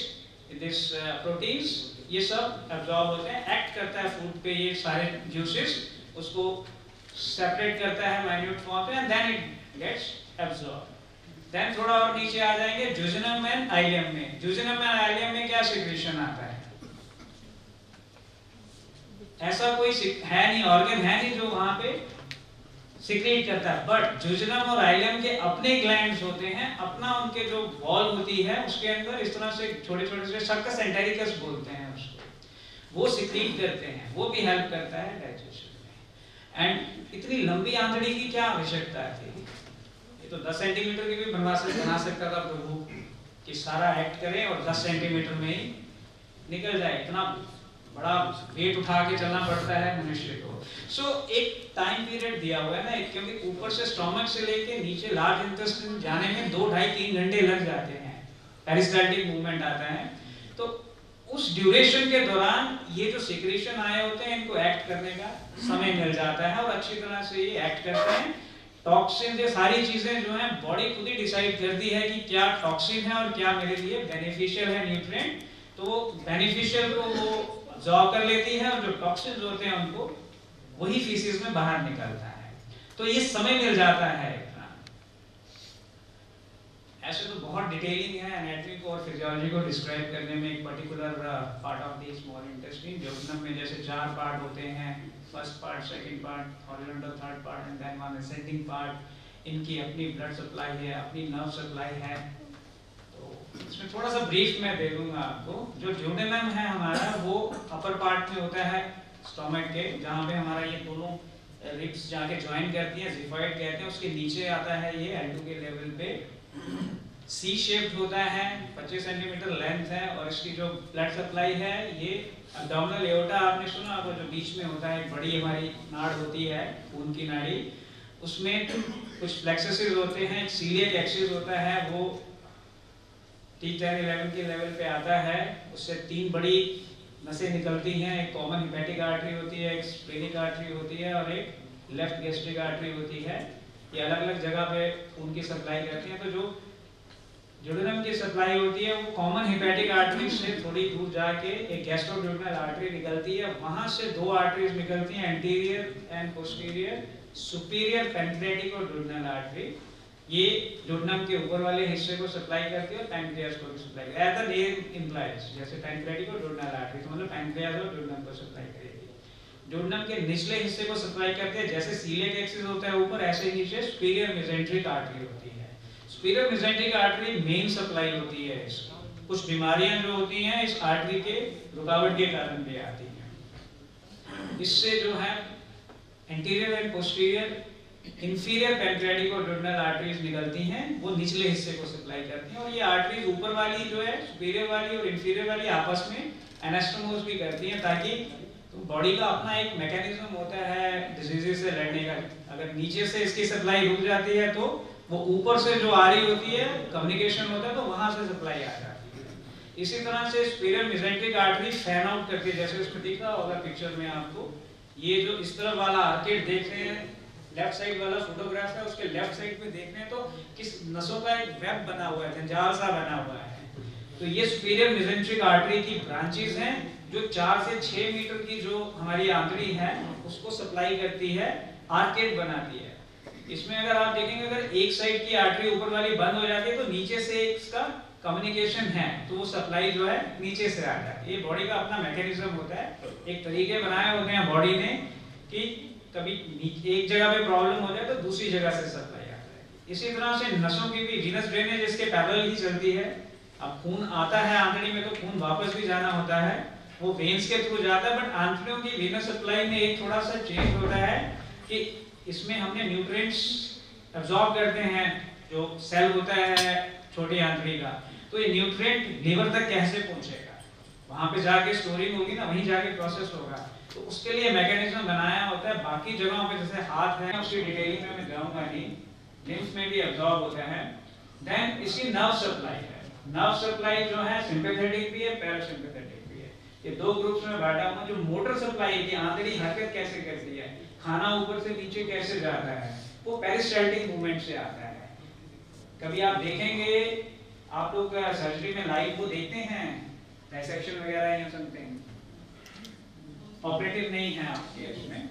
this proteins, ये सब एब्जॉर्ब होते हैं, एक्ट करता है फूड पे ये सारे जूसेस, उसको सेपरेट करता है माइन्यूट फॉर्म पे, and then it gets absorb. Then थोड़ा और नीचे आ जाएंगे ज्यूजिनम एंड आइलियम में। ज्यूजिनम एंड आइलियम में क्या सिक्रीशन आता है? ऐसा कोई है नहीं, ऑर्गन है नहीं जो वहां पे सिक्रीट करता है, बट ज्यूजिनम और आइलियम के अपने ग्लैंड्स होते हैं, अपना उनके जो वॉल होती है उसके अंदर इस तरह से छोटे छोटे से सक्कस एंटेरिकस बोलते हैं उसको, वो सिक्रीट करते हैं, वो भी हेल्प करता है डाइजेशन में। एंड इतनी लंबी आंतड़ी की क्या आवश्यकता थी? ये तो 10 सेंटीमीटर की भी बना सकता था प्रभु कि सारा एक्ट करे और 10 सेंटीमीटर में ही निकल जाए, इतना बड़ा वेट उठा के चलना पड़ता है मनुष्य को। सो एक टाइम पीरियड दिया हुआ है ना, क्योंकि ऊपर से स्टोमक से लेके नीचे लार्ज इंटेस्टाइन जाने में 2, 2.5, 3 घंटे लग जाते हैं, पेरिस्टाल्टिक मूवमेंट आता है, तो उस ड्यूरेशन के दौरान ये जो सिक्रीशन आए होते हैं इनको एक्ट करने का समय मिल जाता है और अच्छी तरह से ये एक्ट करते हैं। टॉक्सिन, ये सारी चीजें जो हैं बॉडी खुद ही डिसाइड करती है कि क्या टॉक्सिन है और क्या मेरे लिए बेनिफिशियल है न्यूट्रिएंट, तो वो बेनिफिशियल को वो अब्सॉर्ब कर लेती है और जो टॉक्सिन्स होते हैं उनको वही फीसिस में बाहर निकलता है, तो ये समय मिल जाता है इतना। ऐसे तो बहुत डिटेलिंग है एनाटॉमी को और फिजियोलॉजी को डिस्क्राइब करने में, एक particular part of the small intestine, duodenum में जैसे 4 पार्ट होते हैं, first part, second part, horizontal third part and then one ascending part. इनकी अपनी ब्लड सप्लाई है, अपनी नर्व सप्लाई है, इसमें थोड़ा सा ब्रीफ मैं दे दूंगा आपको। जो ड्यूडेनम है हमारा वो अपर पार्ट में होता है स्टोमक के, जहाँ पे हमारा ये दोनों रिब्स जाके ज्वाइन करती हैं, जिफाइड कहते हैं। उसके नीचे आता है ये L2 के लेवल पे, सी शेप्ड होता है, 25 सेंटीमीटर लेंथ है, और इसकी जो ब्लड सप्लाई है ये एब्डोमिनल एओर्टा आपने सुना होगा, जो बीच में होता है, एक बड़ी हमारी नाड़ होती है खून की नाड़ी, उसमें कुछ प्लेक्सेस होते हैं, एक सीलियक एक्सिस होता है, वो T10-11 के लेवल पे आता है। उससे 3 बड़ी नसें निकलती हैं, एक कॉमन हिपैटिक आर्टरी होती है, एक स्प्लेनिक आर्टरी होती है, और एक लेफ्ट गैस्ट्रिक आर्टरी होती है। ये अलग अलग जगह पे खून की सप्लाई करती हैं। तो जो ड्यूडेनम की सप्लाई होती है वो कॉमन हिपैटिक आर्टरी से थोड़ी दूर जाके एक गैस्ट्रोड्यूडेनल आर्टरी निकलती है, वहां से 2 आर्टरीज निकलती हैं, anterior and posterior superior pancreatic और ड्यूडेनल आर्टरी। ये ड्यूडेनम के ऊपर वाले हिस्से को सप्लाई करती है और पैंक्रियास को भी सप्लाई करती है। एज द नेम इंप्लाइज, जैसे पैंक्रियाटिक और ड्यूडेनल आर्टरी, तो मतलब पैंक्रियास और ड्यूडेनम को सप्लाई करेगी। ड्यूडेनम के निचले हिस्से को सप्लाई करते हैं, जैसे सीलियक एक्सिस होता है ऊपर, ऐसे ही नीचे सुपीरियर मेसेंट्रिक आर्टरी होती है। Superior mesenteric artery main supply होती है इसकी। कुछ बीमारियां जो होती हैं इस आर्टरी के रुकावट के कारण भी आती हैं। इससे जो है anterior and posterior inferior pancreatic और ड्यूडेनल आर्टरीज निकलती हैं, वो निचले हिस्से को सप्लाई करती हैं। और ये आर्टरीज ऊपर वाली जो है सुपीरियर वाली और इंफीरियर वाली आपस में एनास्टोमोस भी करती हैं, ताकि तो बॉडी का अपना एक मैकेनिज्म होता है डिजीजेस से लड़ने का। अगर नीचे से इसकी सप्लाई रुक जाती है तो वो ऊपर से जो आ रही होती है, कम्युनिकेशन होता है, तो वहां से सप्लाई आ जाती है। इसी तरह से superior mesenteric artery fan out करती है, जैसे इसमें दिख रहा होगा पिक्चर में आपको। ये जो इस तरफ वाला आर्केड देख रहे हैं, लेफ्ट साइड वाला फोटोग्राफ है, उसके लेफ्ट साइड पे देख रहे हैं तो किस नसों का एक वेब बना हुआ है, जंजाल सा बना हुआ है। तो ये सुपीरियर मेसेंट्रिक आर्टरी की ब्रांचेस हैं, जो 4 से 6 मीटर की जो हमारी आंतड़ी है उसको सप्लाई करती है, आर्केड बनाती है। इसमें अगर आप देखेंगे, अगर एक साइड की आर्टरी ऊपर वाली बंद हो जाती है तो नीचे से इसका कम्युनिकेशन है, तो वो सप्लाई जो है नीचे से आ जाती है। ये बॉडी का अपना मैकेनिज्म होता है, एक तरीके बनाए होते हैं बॉडी ने कि कभी एक जगह पे प्रॉब्लम हो जाए तो दूसरी जगह से सप्लाई आता है। इसी तरह से नसों की भी वीनस ड्रेनेज इसके पैरेलल ही चलती है। अब खून आता है आंतड़ी में तो खून वापस भी जाना होता है, वो वेन्स के थ्रू जाता है, बट आंतड़ियों की वीनस सप्लाई में एक थोड़ा सा चेंज होता है कि इसमें हमने न्यूट्रिएंट्स एब्जॉर्ब करते हैं, जो सेल होता है छोटी आंतड़ी का, तो ये न्यूट्रिएंट लीवर तक कैसे पहुंचेगा, वहां पे जाके स्टोरिंग होगी ना, वहीं जाके प्रोसेस होगा, तो उसके लिए मैकेनिज्म बनाया होता है। बाकी जगहों पे जैसे हाथ है, उसकी डिटेलिंग में मैं जाऊंगा नहीं, लिम्फ में भी एब्जॉर्ब होता है। देन इसकी नर्व सप्लाई है, नर्व सप्लाई जो है सिंपैथेटिक भी है, पैरासिम्पैथेटिक भी है। ये 2 ग्रुप्स में बांटा हुआ। जो मोटर सप्लाई है कि आंतड़ी हरकत कैसे करती है, खाना ऊपर से नीचे कैसे जाता है, वो पेरिस्टाल्टिक मूवमेंट से आता है। कभी आप देखेंगे, आप लोग सर्जरी में लाइव वो देखते हैं, डायसेक्शन वगैरह या समथिंग, ऑपरेटिव नहीं है आपके इसमें,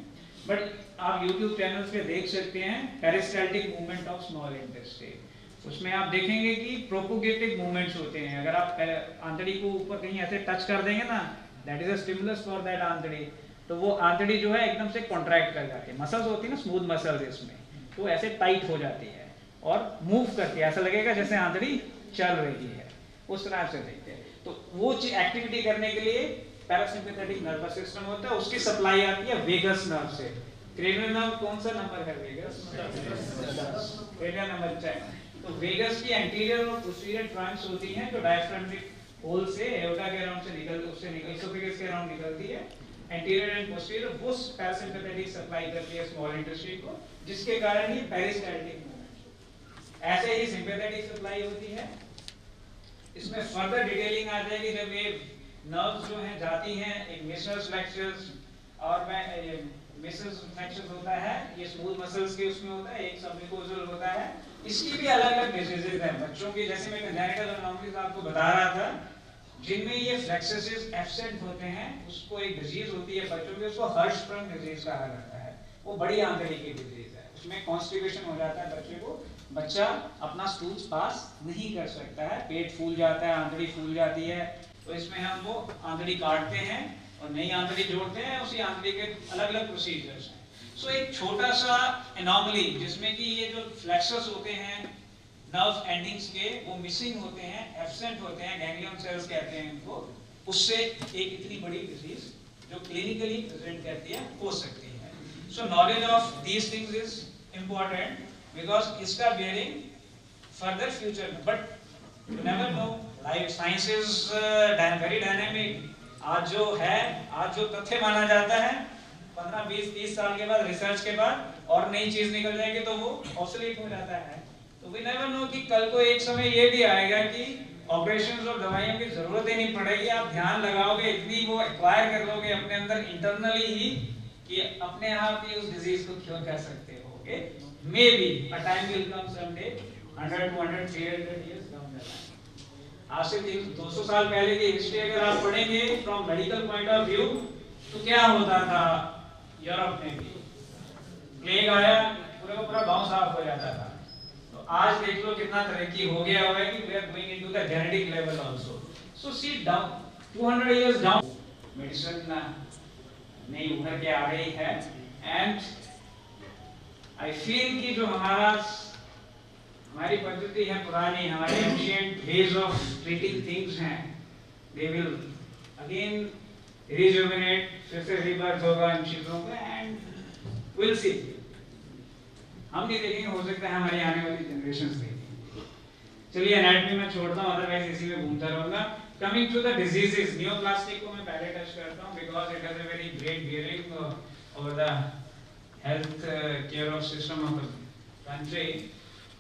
बट आप YouTube चैनल्स पे देख सकते हैं peristaltic movement of small intestine. उसमें आप देखेंगे कि प्रोपोगेटिव मूवमेंट्स होते हैं। अगर आप आंतड़ी को ऊपर कहीं ऐसे टच कर देंगे ना, that is a stimulus for that आंतड़ी, तो वो आंतड़ी जो है एकदम से कॉन्ट्रैक्ट कर जाती है। मसल्स होती है ना, स्मूथ मसल्स, इसमें तो ऐसे टाइट हो जाती है और मूव करती है, ऐसा लगेगा जैसे आंतड़ी चल रही है, उस तरह से देखते हैं। तो वो एक्टिविटी करने के लिए पैरासिम्पैथेटिक नर्वस सिस्टम होता है, उसकी सप्लाई आती है वेगस नर्व से। क्रेनियल नर्व कौन सा नंबर है? Vagus, cranial number 10। तो वेगस की एंटीरियर और पोस्टीरियर ट्रंक्स होती हैं, जो डायफ्रामेटिक होल से एओर्टा के अराउंड से निकल, उससे इसोफेगस के अराउंड निकलती है। एंटीरियर एंड पोस्टीरियर वो पैरासिम्पैथेटिक सप्लाई करती है स्मॉल इंटेस्टाइन को, जिसके कारण ये पेरिस्टाल्टिक मूवमेंट। ऐसे ही सिंपैथेटिक सप्लाई होती है। इसमें फर्दर डिटेलिंग आ जाएगी जब ये नर्व्स जो हैं जाती हैं, एक मेसल्स फ्लेक्सर्स और मेसल्स फ्लेक्सर्स होता है, ये स्मूथ मसल्स के उसमें होता है, एक सबम्यूकोजल होता है। इसकी भी अलग अलग डिजीजेस हैं बच्चों की, जैसे मैं कंजेनिटल एनोमलीज आपको बता रहा था, जिनमें ये फ्लेक्सर्स एब्सेंट होते हैं, उसको एक डिजीज होती है बच्चों में, उसको हर्षस्प्रंग डिजीज कहा जाता है। वो बड़ी आंतड़ी की डिजीज है, उसमें कॉन्स्टिपेशन हो जाता है बच्चे को, बच्चा अपना स्टूल पास नहीं कर सकता है, पेट फूल जाता है, आंतड़ी फूल जाती है। तो इसमें हम वो आंतड़ी काटते हैं और नई आंतड़ी जोड़ते हैं, उसी आंतड़ी के अलग अलग प्रोसीजर्स हैं। सो एक छोटा सा एनोमली जिसमें कि ये जो फ्लेक्सर्स होते हैं नर्व एंडिंग्स के, वो मिसिंग होते हैं, एब्सेंट होते हैं, गैंग्लियन सेल्स कहते हैं इनको, उससे एक इतनी बड़ी डिजीज जो क्लिनिकली प्रेजेंट करती है हो सकती है। So knowledge of these things is important because इसका bearing further future में, but you never know. Life science is very dynamic. आज जो तथ्य माना जाता है 15, 20, 30 साल के बाद रिसर्च के बाद और नई चीज निकल जाएगी तो वो ऑब्सोलीट हो जाता है। तो वी नेवर नो कि कल को एक समय ये भी आएगा कि ऑपरेशंस और दवाइयों की जरूरत ही नहीं पड़ेगी, आप ध्यान लगाओगे, इतनी वो एक्वायर कर लोगे अपने अंदर इंटरनली ही कि अपने आप ही उस डिजीज को क्योर कर सकते होगे। May be a time will come someday 100, 200, 300 years down the line। आज से 200 साल पहले की हिस्ट्री अगर आप पढ़ेंगे from medical point of view तो क्या होता था यूरोप में भी, प्लेग आया पूरा का पूरा गांव साफ हो जाता था। तो आज देख लो कितना तरक्की हो गया हुआ है कि we are going into the genetic level also. So see down 200 years down medicine नई उभर के आ गई है एंड आई फील कि जो हमारी पद्धति है पुरानी, हमारे ancient ways of treating things हैं, दे विल अगेन रिजुविनेट, फिर से रीबर्थ होगा इन चीजों का एंड विल सी। हम नहीं देखेंगे, हो सकता है हमारी आने वाली जनरेशंस देखें। चलिए एनाटॉमी में छोड़ता हूँ, अदरवाइज इसी में घूमता रहूंगा। Coming to the diseases, neoplastic को मैं पहले टच करता हूँ because it has a very great bearing over the health care of system of the country.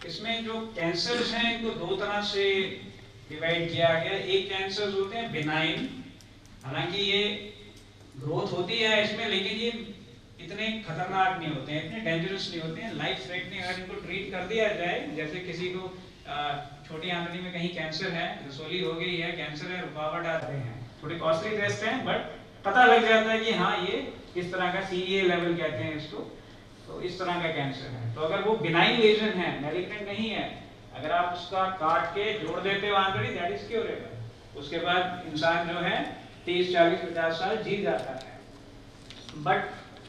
इसमें जो कैंसर्स हैं इनको दो तरह से डिवाइड किया गया। एक कैंसर्स होते हैं बिनाइन, हालांकि ये ग्रोथ होती है इसमें लेकिन ये इतने खतरनाक नहीं होते हैं, इतने डेंजरस नहीं होते हैं, लाइफ थ्रेटनिंग। अगर इनको ट्रीट कर दिया जाए, जैसे किसी को छोटी आंतड़ी में कहीं कैंसर है, रसोली हो गई है, कैंसर है, रुकावट आते हैं, थोड़ी कॉस्टली टेस्ट है बट पता लग जाता है कि हाँ ये इस तरह का CEA लेवल कहते हैं इसको, तो इस तरह का कैंसर है। तो अगर वो बिनाइन लेजन है, मैलिग्नेंट नहीं है, अगर आप उसका काट के जोड़ देते हो आंतड़ी, दैट इज क्योरेबल। उसके बाद इंसान जो है 30, 40, 50 साल जी जाता है। बट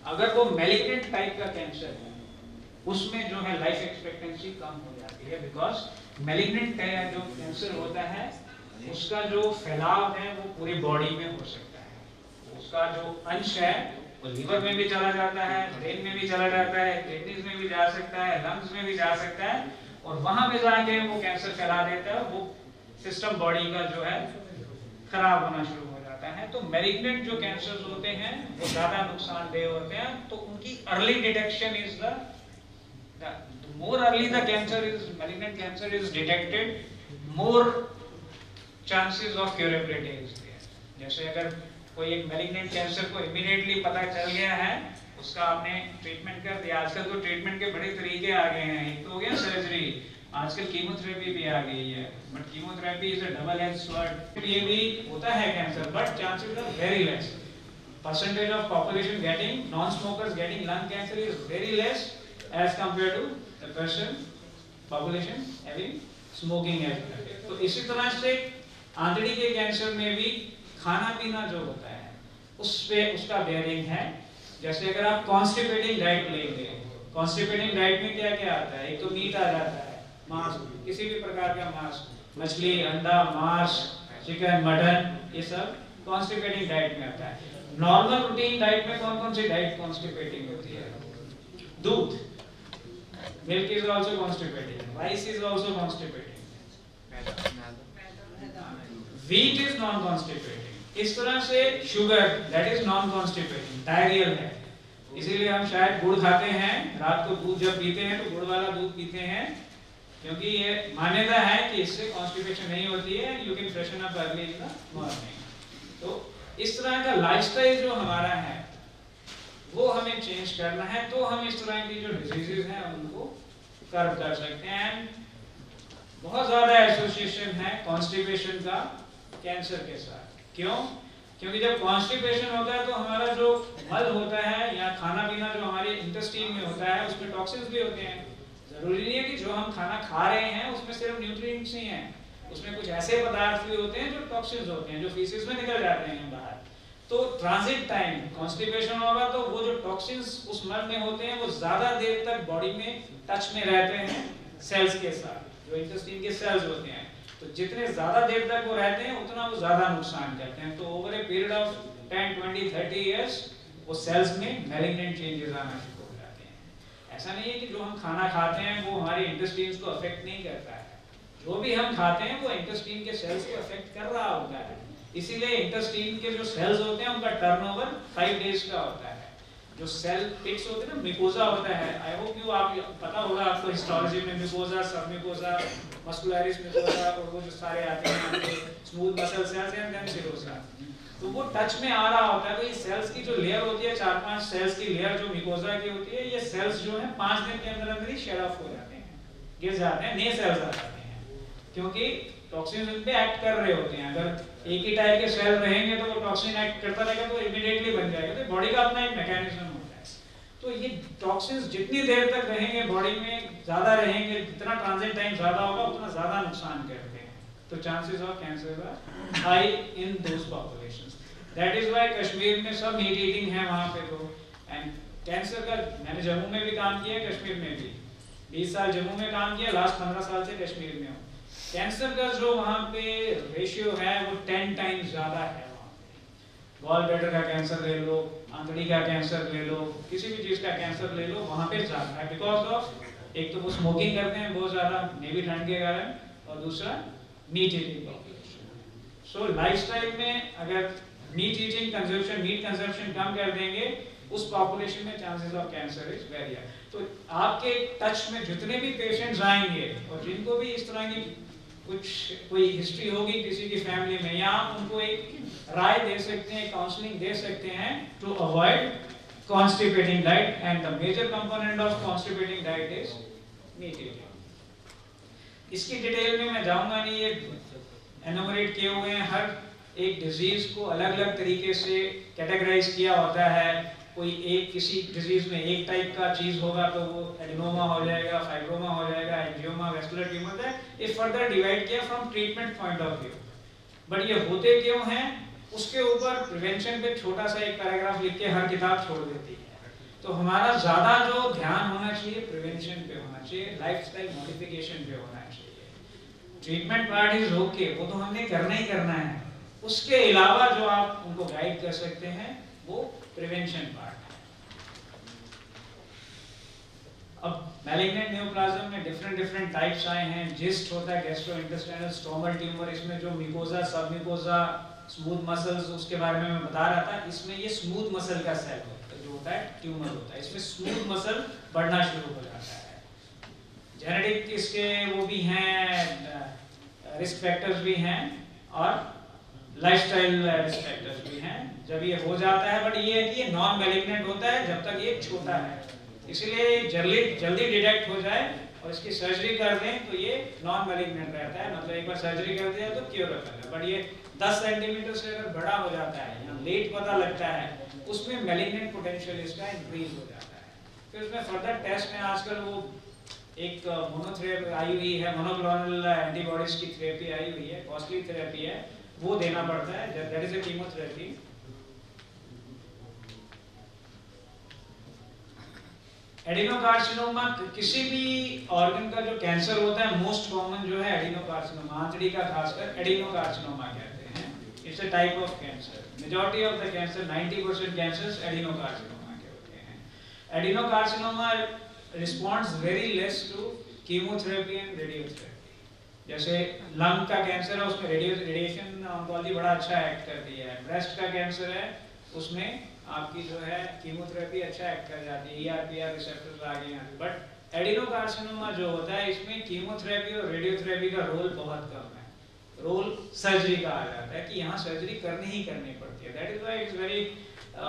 अगर वो मैलिग्नेंट टाइप का कैंसर है उसमें जो है लाइफ एक्सपेक्टेंसी कम हो जाती है बिकॉज मैलिग्नेंट जो कैंसर होता है उसका जो फैलाव है वो पूरी बॉडी में हो सकता है। उसका जो अंश है वो लिवर में भी चला जाता है, ब्रेन में भी चला जाता है, किडनीज में भी जा सकता है, लंग्स में भी जा सकता है और वहां पे जाके वो कैंसर फैला देता है। वो सिस्टम बॉडी का जो है खराब होना शुरू हो जाता है। तो मैलिग्नेंट जो कैंसर्स होते हैं वो ज्यादा नुकसानदेह होते हैं। तो उनकी early detection is the more early the malignant cancer is detected, more chances of curability is there। जैसे अगर कोई एक मैलिग्नेंट कैंसर को इमीडिएटली पता चल गया है, उसका आपने ट्रीटमेंट कर दिया। आजकल तो ट्रीटमेंट के बड़े तरीके आ गए हैं, एक तो हो गया सर्जरी, आजकल कीमोथेरेपी भी आ गई है, but chemotherapy is a double edge sword. ये भी होता है cancer but chances are very less. Percentage of population getting non smokers getting lung cancer is very less as compared to the person population having smoking as well। तो इसी तरह से आंतड़ी के cancer में भी खाना पीना जो होता है उस पे उसका बेयरिंग है। जैसे अगर आप कॉन्स्टिपेटिंग डाइट लेंगे, कॉन्स्टिपेटिंग डाइट में क्या क्या आता है, एक तो मीट आ जाता है, मांस, किसी भी प्रकार का मांस, मछली, अंडा, मांस, चिकन, मटन, ये सब कॉन्स्टिपेटिंग डाइट में आता है। नॉर्मल रूटीन डाइट में कौन कौन सी डाइट कॉन्स्टिपेटिंग होती है? दूध, milk is also constipating, rice is also constipating, wheat is non constipating। इस तरह से sugar that is non constipating, diarrhoeal है। इसीलिए हम शायद गुड़ खाते हैं, रात को दूध जब पीते हैं तो गुड़ वाला दूध पीते हैं, क्योंकि ये मान्यता है कि इससे कॉन्स्टिपेशन नहीं होती है, you can freshen up early in the morning. तो इस तरह का लाइफस्टाइल जो हमारा है वो हमें चेंज करना है, तो हम इस तरह की जो डिजीजेस हैं उनको कर्व कर सकते हैं। बहुत ज्यादा एसोसिएशन है कॉन्स्टिपेशन का कैंसर के साथ। क्यों? क्योंकि जब कॉन्स्टिपेशन होता है तो हमारा जो मल होता है या खाना पीना जो हमारे इंटेस्टाइन में होता है उसमें टॉक्सिन्स भी होते हैं। जरूरी नहीं है कि जो हम खाना खा रहे हैं उसमें सिर्फ न्यूट्रिएंट्स ही हैं, उसमें कुछ ऐसे पदार्थ भी होते हैं जो टॉक्सिन्स होते हैं, जो फीसिस में निकल जाते हैं बाहर। तो ट्रांजिट टाइम कॉन्स्टिपेशन होगा तो वो जो टॉक्सिन्स उस मल में होते हैं वो ज्यादा देर तक बॉडी में टच में रहते हैं सेल्स के साथ, जो इंटेस्टाइन के सेल्स होते हैं। तो जितने ज्यादा देर तक वो रहते हैं उतना वो ज्यादा नुकसान करते हैं। तो over a period of 10, 20, 30 years वो सेल्स में मैलिग्नेंट चेंजेस आना शुरू ऐसा नहीं है कि जो हम खाना खाते हैं वो हमारे इंटेस्टाइन्स को अफेक्ट नहीं करता है। जो भी हम खाते हैं वो इंटेस्टाइन के सेल्स को अफेक्ट कर रहा होता है। इसीलिए इंटेस्टाइन के जो सेल्स होते हैं उनका टर्नओवर 5 डेज का होता है। जो सेल पिट्स होते हैं ना, मिकोजा होता है, आई होप यू आप पता होगा आपको हिस्टोलॉजी में, मिकोजा, सब मिकोजा, मस्कुलरिस मिकोजा और वो जो सारे आते हैं आपके smooth muscle cells and then serosa, तो वो टच में आ रहा होता है। तो ये सेल्स की जो लेयर होती है, 4-5 सेल्स की लेयर जो मिकोजा की होती है, ये सेल्स जो है 5 दिन के अंदर अंदर ही शेड ऑफ हो जाते हैं, गिर जाते हैं, नए सेल्स आ जाते हैं, क्योंकि टॉक्सिन उन पे एक्ट कर रहे होते हैं। अगर एक ही टाइप के सेल रहेंगे तो वो टॉक्सिन एक्ट करता रहेगा तो इमीडिएटली बन जाएगा। तो बॉडी का अपना एक मैकेनिज्म होता है। तो ये टॉक्सिन्स जितनी देर तक रहेंगे बॉडी में, ज्यादा रहेंगे, जितना ट्रांजिट टाइम ज्यादा होगा उतना ज्यादा नुकसान करते हैं। तो chances of cancer are high in those populations. That is why Kashmir में सब मीट ईटिंग है वहां पे। तो एंड कैंसर का मैंने जम्मू में भी काम किया, कश्मीर में भी 20 साल जम्मू में काम किया, लास्ट 15 साल से कश्मीर में हूँ। कैंसर का जो वहाँ पे रेशियो है वो 10 टाइम्स ज्यादा है वहाँ पे। गॉल ब्लैडर का कैंसर ले लो, आंतड़ी का कैंसर ले लो, किसी भी चीज का कैंसर ले लो, वहाँ पे ज्यादा है। बिकॉज ऑफ एक तो वो स्मोकिंग करते हैं बहुत ज्यादा, मे भी ठंड के कारण, और दूसरा meat eating population. So lifestyle में अगर meat eating consumption, meat consumption कम कर देंगे, उस पॉपुलेशन में chances of cancer is very high. तो आपके टच में जितने भी पेशेंट्स आएंगे और जिनको भी इस तरह की कोई हिस्ट्री होगी किसी की फैमिली में, या आप उनको एक राय दे सकते हैं, काउंसलिंग दे सकते हैं to avoid constipating diet. And the major component of constipating diet is meat eating. इसकी डिटेल में मैं जाऊंगा नहीं, ये एनोमरेट किए हुए हैं। हर एक डिजीज को अलग अलग तरीके से कैटेगराइज किया होता है। कोई एक किसी डिजीज में एक टाइप का चीज होगा तो वो एडिनोमा हो जाएगा, फाइब्रोमा हो जाएगा, एंजियोमा, वेस्कुलर ट्यूमर है। ये फर्दर डिवाइड किया from treatment point of view. But ये होते क्यों हैं उसके ऊपर प्रिवेंशन पे छोटा सा एक पैराग्राफ लिख के हर किताब छोड़ देती है। तो हमारा ज्यादा जो ध्यान होना चाहिए प्रिवेंशन पे होना चाहिए, लाइफस्टाइल मॉडिफिकेशन पे होना चाहिए। ट्रीटमेंट पार्ट इज ओके, वो तो हमने करना ही करना है। उसके अलावा जो आप उनको गाइड कर सकते हैं वो प्रिवेंशन पार्ट है। अब मैलिग्नेंट नियोप्लाज्म में डिफरेंट टाइप्स आए हैं। जिस्ट होता है गैस्ट्रोइंटेस्टाइनल स्ट्रोमल ट्यूमर, इसमें जो मिकोजा, सब मिकोजा, स्मूथ मसल्स, उसके बारे में मैं बता रहा था। इसमें ये स्मूथ मसल का सेल होता है, जो होता है ट्यूमर होता है। इसमें स्मूथ मसल बढ़ना शुरू हो जाता है। जेनेटिक इसके वो भी हैं, रिस्क फैक्टर्स भी हैं और लाइफस्टाइल रिस्क फैक्टर्स भी हैं जब ये हो जाता है। बट ये है कि ये नॉन मैलिग्नेंट होता है जब तक ये छोटा है, इसलिए जल्दी डिटेक्ट हो जाए और इसकी सर्जरी कर दें तो ये नॉन मैलिग्नेंट रहता है। मतलब एक बार सर्जरी कर दिया तो क्योर होता है। बट ये 10 सेंटीमीटर से अगर बड़ा हो जाता है या लेट पता लगता है, उसमें मैलिग्नेंट पोटेंशियल इसका इंक्रीज हो जाता है। फिर उसमें फर्दर टेस्ट में आजकल वो एक मोनोथेरेपी आई हुई है, मोनोक्लोनल एंटीबॉडीज की थेरेपी आई हुई है, कॉस्टली थेरेपी है, वो देना पड़ता है, that is a chemotherapy. Adenocarcinoma किसी भी ऑर्गन का जो कैंसर होता है, मोस्ट कॉमन जो है एडिनोकार्सिनोमा, आंतड़ी का खासकर एडिनोकार्सिनोमा कहते हैं। It's a type of cancer. Majority of the cancer, 90% cancers adenocarcinoma के होते हैं। Adenocarcinoma responds very less to chemotherapy and radiotherapy. जैसे लंग का कैंसर है, उसमें रेडिएशन ऑन्कोलॉजी बड़ा अच्छा एक्ट करती है। ब्रेस्ट का कैंसर है, उसमें आपकी जो है कीमोथेरेपी अच्छा एक्ट कर जाती है, ERPR रिसेप्टर्स आ गए हैं। बट एडिनोकार्सिनोमा जो होता है, इसमें कीमोथेरेपी और रेडियोथेरेपी का रोल बहुत कम है। रोल सर्जरी का आ जाता है कि यहाँ सर्जरी करनी ही करनी पड़ती है। That is why it's very.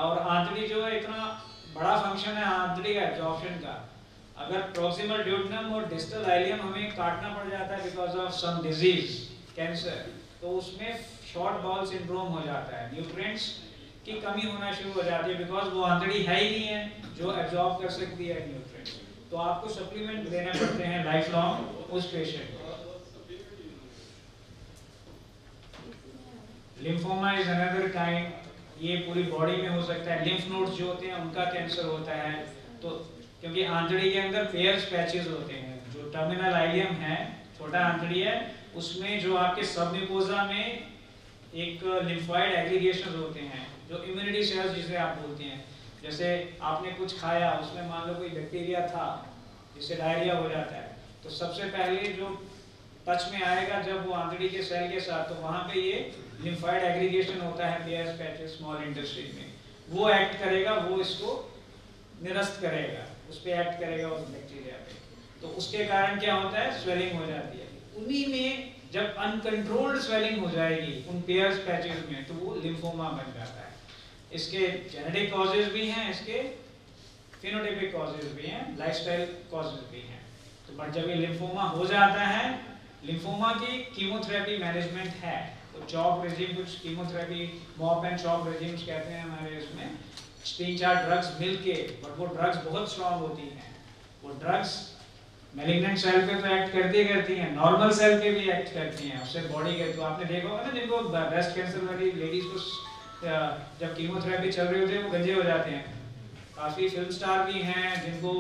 और आंतड़ी जो है, इतना बड़ा फंक्शन है आंतड़ी का एब्जॉर्प्शन का। अगर प्रॉक्सिमल ड्यूडेनम और डिस्टल आइलियम हमें काटना पड़ जाता है because of some disease, cancer, तो उसमें शॉर्ट बॉल सिंड्रोम हो जाता है। न्यूट्रिएंट्स की कमी होना शुरू हो जाती है बिकॉज वो आंतड़ी है ही नहीं है जो एब्जॉर्ब कर सकती है न्यूट्रिएंट्स। तो आपको सप्लीमेंट देने पड़ते हैं लाइफ लॉन्ग उस पेशेंट को। लिम्फोमा इज अनदर काइंड, ये पूरी बॉडी में हो सकता है। लिम्फ नोड्स जो होते हैं उनका कैंसर होता है। तो क्योंकि आंतड़ी के अंदर पेयर्स पैचेस होते हैं, जो टर्मिनल आइलियम है, छोटा आंतड़ी है, उसमें जो आपके सबम्यूकोजा में एक लिम्फोइड एग्रीगेशंस होते हैं, जो इम्यूनिटी सेल्स जिसे आप बोलते हैं। जैसे आपने कुछ खाया, उसमें मान लो कोई बैक्टीरिया था जिससे डायरिया हो जाता है, तो सबसे पहले जो टच में आएगा जब वो आंतड़ी के सेल के साथ, तो वहाँ पे ये लिम्फाइड एग्रीगेशन होता है पेयर्स पैचेस स्मॉल इंटेस्टाइन में, वो एक्ट करेगा, वो इसको निरस्त करेगा, उस पर एक्ट करेगा उस बैक्टीरिया पे, तो उसके कारण क्या होता है, स्वेलिंग हो जाती है। उन्हीं में जब अनकंट्रोल्ड स्वेलिंग हो जाएगी उन पेयर्स पैचेस में, तो वो लिम्फोमा बन जाता है। इसके जेनेटिक कॉजेज भी हैं, इसके फिनोटाइपिक कॉजेज भी हैं, लाइफस्टाइल कॉजेज भी हैं। तो बट जब ये लिम्फोमा हो जाता है, लिम्फोमा की कीमोथेरेपी मैनेजमेंट है, तो चॉप रेजिम, कुछ chemotherapy mop and chop regimes कहते हैं हमारे इसमें, 3-4 ड्रग्स मिलके, बट वो ड्रग्स बहुत स्ट्रांग होती हैं। वो ड्रग्स मैलिग्नेंट सेल पे तो एक्ट करती हैं, नॉर्मल सेल पे भी एक्ट करती हैं, उससे बॉडी के, तो आपने देखा होगा ना जिनको ब्रेस्ट कैंसर वाली लेडीज को जब कीमोथेरेपी चल रही होती है वो गंजे हो जाते हैं। काफ़ी फिल्म स्टार भी हैं जिनको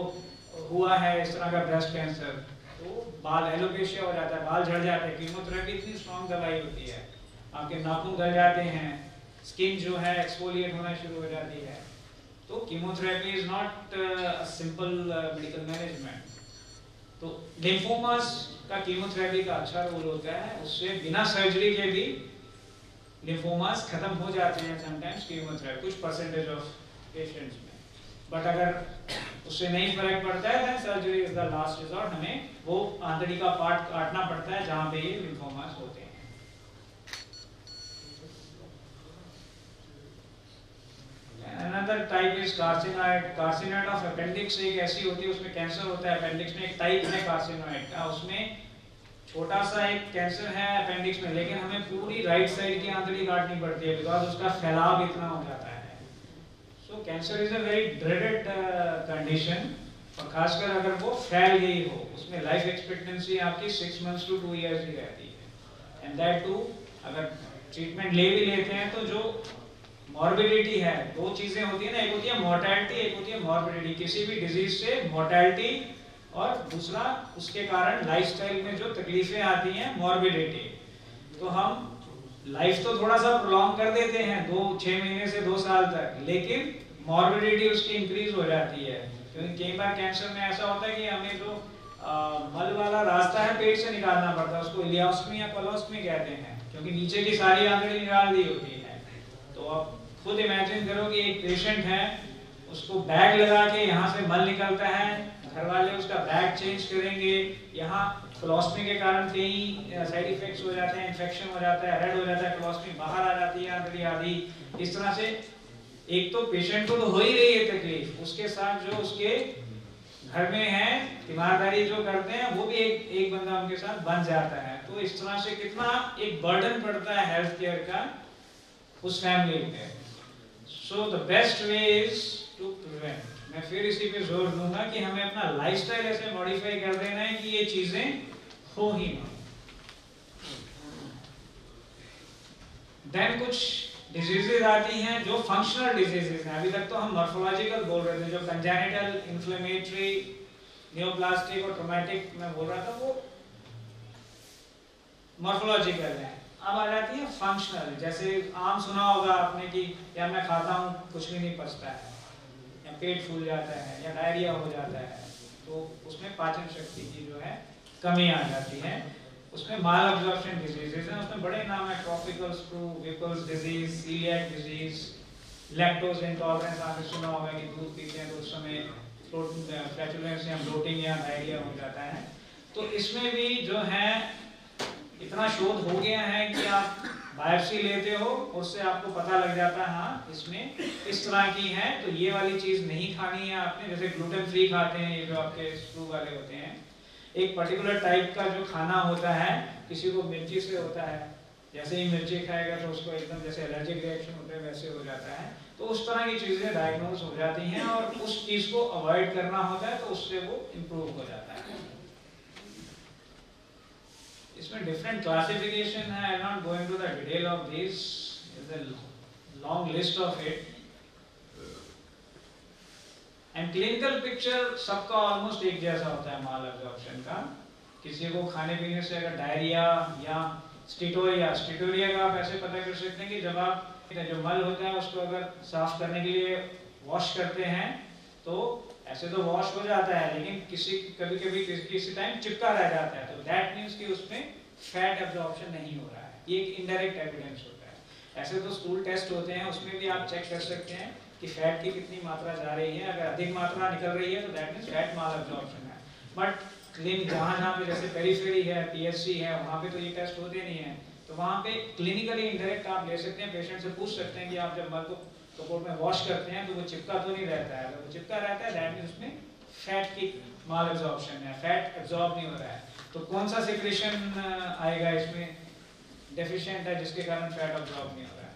हुआ है इस तरह का ब्रेस्ट कैंसर, तो बाल एलोपेशिया हो जाता है, बाल झड़ जाते हैं, कीमोथेरेपी इतनी स्ट्रांग दवाई होती है, आपके नाखून गल जाते हैं, स्किन जो है एक्सफोलिएट होना शुरू हो जाती है। तो chemotherapy is not a simple medical management. तो लिम्फोमास का कीमोथेरेपी का अच्छा रोल होता है, उससे बिना सर्जरी के भी लिम्फोमास खत्म हो जाते हैं समटाइम्स कीमोथेरेपी, कुछ परसेंटेज ऑफ पेशेंट्स में। बट अगर उससे नहीं फर्क पड़ता है then surgery is the last resort, हमें वो आंतड़ी का पार्ट काटना पड़ता है जहाँ पे ये लिम्फोमास होते हैं। Another type is carcinoid. Carcinoid of appendix एक ऐसी होती है, उसमें कैंसर होता है अपेंडिक्स में, एक टाइप है कार्सिनोइड का, उसमें छोटा सा एक कैंसर है अपेंडिक्स में, लेकिन हमें पूरी राइट साइड की आंतड़ी काटनी पड़ती है बिकॉज उसका फैलाव इतना हो जाता है। So cancer is a very dreaded condition, और खासकर अगर वो फैल गई हो, उसमें लाइफ एक्सपेक्टेंसी आपकी 6 months to 2 years ही रहती है। एंड दैट टू अगर ट्रीटमेंट ले भी लेते हैं तो जो मॉर्बिडिटी है, दो चीजें होती है ना, एक होती है मोर्टेलिटी, एक होती है मॉर्बिडिटी। किसी भी डिजीज से मोर्टेलिटी, और दूसरा उसके कारण लाइफस्टाइल में जो तकलीफें आती हैं मॉर्बिडिटी। तो हम लाइफ तो थोड़ा सा प्रोलॉन्ग कर देते हैं 6 महीने से 2 साल तक, लेकिन मॉर्बिडिटी उसकी इंक्रीज हो जाती है। क्योंकि कई बार कैंसर में ऐसा होता है कि हमें जो मल वाला रास्ता है पेट से निकालना पड़ता है, उसको इलियोस्टमी या कोलोस्टमी कहते हैं, क्योंकि नीचे की सारी आंतड़ी निकाल दी होती है। तो अब खुद इमेजिन करो कि एक पेशेंट है, उसको बैग लगा के यहाँ से मल निकलता है, घर वाले उसका बैग चेंज करेंगे, यहाँ कोलोस्टमी के कारण कई साइड इफेक्ट्स हो जाते हैं, इन्फेक्शन हो जाता है, रेड हो जाता है, कोलोस्टमी बाहर आ जाती है आंतड़ी आदि। इस तरह से एक तो पेशेंट को तो हो ही रही है तकलीफ, उसके साथ जो उसके घर में है तीमारदारी जो करते हैं वो भी एक बंदा उनके साथ बन जाता है। तो इस तरह से कितना एक बर्डन पड़ता है हेल्थ केयर का उस फैमिली पे। So the best way is to prevent. मैं फिर इसी पे जोर दूंगा कि हमें अपना लाइफस्टाइल ऐसे मॉडिफाई कर देना है कि ये चीजें हो ही ना। देन कुछ डिजीजेज आती हैं जो फंक्शनल डिजीजेज हैं। अभी तक तो हम मॉर्फोलॉजिकल बोल रहे थे, जो कंजेनिटल, इन्फ्लेमेटरी, नियोप्लास्टिक और ट्रोमेटिक मैं बोल रहा था वो मॉर्फोलॉजिकल है। अब आ जाती है फंक्शनल, जैसे आम सुना होगा आपने कि या मैं खाता हूँ कुछ भी नहीं पचता है, या पेट फूल जाता है, या डायरिया हो जाता है, तो उसमें पाचन शक्ति की जो है कमी आ जाती है। उसमें माल अब्जॉर्प्शन डिजीजेज हैं, उसमें बड़े नाम है, tropical sprue, Whipple's disease, coeliac disease, lactose intolerance. आपने सुना होगा कि दूध पीते हैं तो उस समय फ्लैचुलेंस या ब्लोटिंग या डायरिया हो जाता है। तो इसमें भी जो है इतना शोध हो गया है कि आप बायोप्सी लेते हो, उससे आपको पता लग जाता है हाँ इसमें इस तरह की है, तो ये वाली चीज नहीं खानी है आपने। जैसे ग्लूटेन फ्री खाते हैं ये जो आपके स्क्रू वाले होते हैं, एक पर्टिकुलर टाइप का जो खाना होता है, किसी को मिर्ची से होता है, जैसे ही मिर्ची खाएगा तो उसको एकदम जैसे एलर्जिक रिएक्शन होता है वैसे हो जाता है। तो उस तरह की चीजें डायग्नोज हो जाती हैं और उस चीज को अवॉइड करना होता है, तो उससे वो इम्प्रूव हो जाता है। इसमें डिफरेंट क्लासिफिकेशन है, I am not going to the detail of this, is a long list of it. And clinical picture सबका ऑलमोस्ट एक जैसा होता है माल अब्जॉर्प्शन का। किसी को खाने पीने से अगर डायरिया या स्टीटोरिया का आप ऐसे पता कर सकते हैं कि जब आप जो मल होता है उसको अगर साफ करने के लिए वॉश करते हैं तो ऐसे तो वॉश हो जाता है, लेकिन कभी कभी किसी टाइम चिपका रह जाता है, तो दैट मीन्स कि उसमें फैट एब्जॉर्प्शन नहीं हो रहा है। ये एक इनडायरेक्ट एविडेंस होता है। ऐसे तो स्टूल टेस्ट होते हैं, उसमें भी आप चेक कर सकते हैं कि फैट की कितनी मात्रा जा रही है। अगर अधिक मात्रा निकल रही है तो that means fat mall absorption है। बट क्लिनिक जहाँ पे जैसे पेरिफेरी है, पीएचसी है, वहाँ पे तो ये टेस्ट होते नहीं है, तो वहाँ पे क्लिनिकली इनडायरेक्ट आप ले सकते हैं। पेशेंट से पूछ सकते हैं कि आप जब मल को कपोट में वॉश करते हैं तो वो चिपका तो नहीं रहता है। अगर वो चिपका रहता है दैट मीन्स उसमें फैट की माल एब्जॉर्प्शन है, फैट एब्जॉर्ब नहीं हो रहा है। तो कौन सा सिक्रेशन आएगा इसमें डेफिशिएंट है जिसके कारण फैट एब्जॉर्ब नहीं हो रहा है?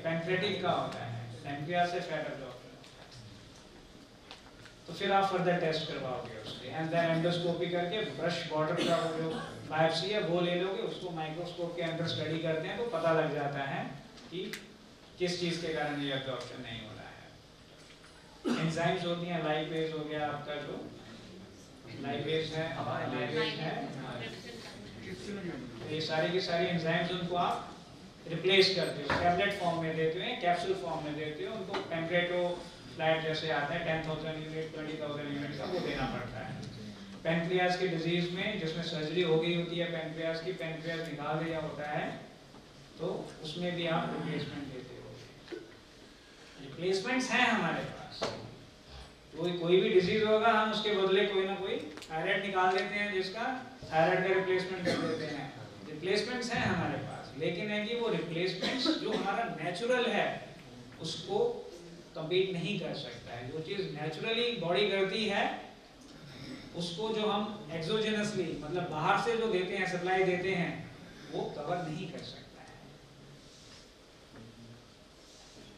पैंक्रियाटिक का होता है, पैंक्रियास से फैट एब्जॉर्ब। तो फिर आप फर्दर टेस्ट करवाओगे उसके, एंड देन एंडोस्कोपी करके ब्रश बॉर्डर का वो जो बायोप्सी है वो ले लोगे, उसको माइक्रोस्कोप के अंदर स्टडी करते हैं तो पता लग जाता है कि किस चीज के कारण ये एब्जॉर्प्शन नहीं हो रहा है। एंजाइम्स होती हैं, लाइपेज हो गया आपका, जो लाइपेज है, ये सारी की सारी एंजाइम्स उनको आप रिप्लेस करते हो, टैबलेट फॉर्म में देते हो, कैप्सूल फॉर्म में देते हो उनको। पैंक्रेटो फ्लैट जैसे आता है 10,000 यूनिट 20,000 यूनिट का, वो देना पड़ता है। पैंक्रियास की डिजीज में जिसमें सर्जरी हो गई होती है पैंक्रियास की, पैंक्रियास निकाल दिया होता है, तो उसमें भी आप रिप्लेसमेंट देते हो। रिप्लेसमेंट्स हैं हमारे पास, कोई भी डिजीज होगा हम उसके बदले कोई ना कोई थायराइड निकाल देते हैं, जिसका थायराइड का रिप्लेसमेंट कर देते हैं। रिप्लेसमेंट्स हैं हमारे पास, लेकिन है कि वो रिप्लेसमेंट्स जो हमारा नेचुरल है उसको कम्पीट नहीं कर सकता है। जो चीज़ नेचुरली बॉडी करती है उसको जो हम एक्सोजेनसली मतलब बाहर से जो देते हैं, सप्लाई देते हैं, वो कवर नहीं कर सकता है।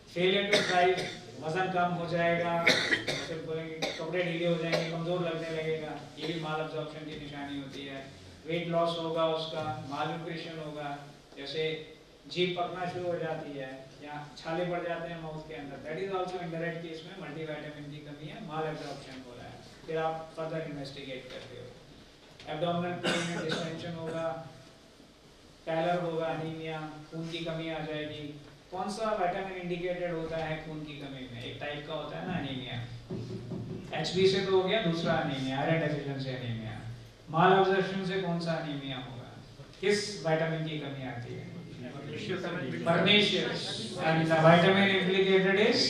फेलियर टू थ्राइव, वजन कम हो जाएगा, फिर बोलेंगे कपड़े ढीले हो जाएंगे, कमजोर लगने लगेगा, ये भी माल एब्जॉर्प्शन की निशानी होती है। वेट लॉस होगा उसका, माल न्यूट्रिशन होगा, जैसे जीभ पकना शुरू हो जाती है या छाले पड़ जाते हैं माउथ के अंदर, that is also indirect case में मल्टीविटामिन की कमी है, माल एब्जॉर्प्शन हो रहा है। फिर आप फर्दर इन्वेस्टिगेट करते हो। एब्डोमिनल पेन में डिस्टेंशन होगा, पैलर होगा, अनीमिया, खून की कमी आ जाएगी। कौन सा विटामिन इंडिकेटेड होता है खून की कमी में? एक टाइप का होता है ना अनीमिया, HB से तो हो गया, दूसरा अनीमिया आयरन डेफिशिएंसी अनीमिया। माल एब्जॉर्प्शन से कौन सा अनीमिया होगा? किस विटामिन की कमी आती है? Pernicious, and the vitamin implicated is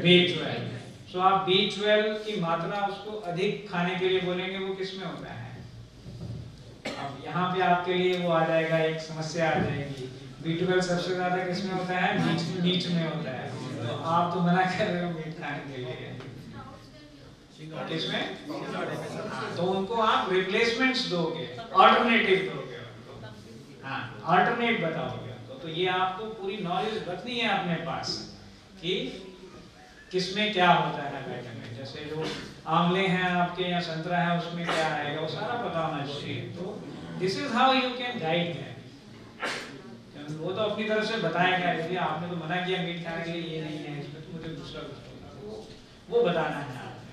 B12. So आप B12 की मात्रा उसको अधिक खाने के लिए बोलेंगे, वो किस में होता है? अब यहाँ पे आपके लिए वो आ जाएगा, एक समस्या आ जाएगी। B12 सबसे ज्यादा किस में होता है? मीट में होता है। तो आप तो मना कर रहे हो मीट खाने के लिए, किसमें? तो उनको आप रिप्लेसमेंट्स दोगे, ऑल्टरनेटिव दोगे उनको, हाँ ऑल्टरनेट बताओगे। तो ये आपको पूरी नॉलेज रखनी है अपने पास कि किसमें क्या होता है विटामिन। जैसे जो आंवले हैं आपके या संतरा है उसमें क्या आएगा, वो सारा पता होना चाहिए। तो this is how you can guide them. वो तो अपनी तरफ से बताएगा, इसलिए आपने तो मना किया मीट खाने के लिए, ये नहीं है इसमें, तो मुझे दूसरा कुछ होगा, वो बताना है आपने।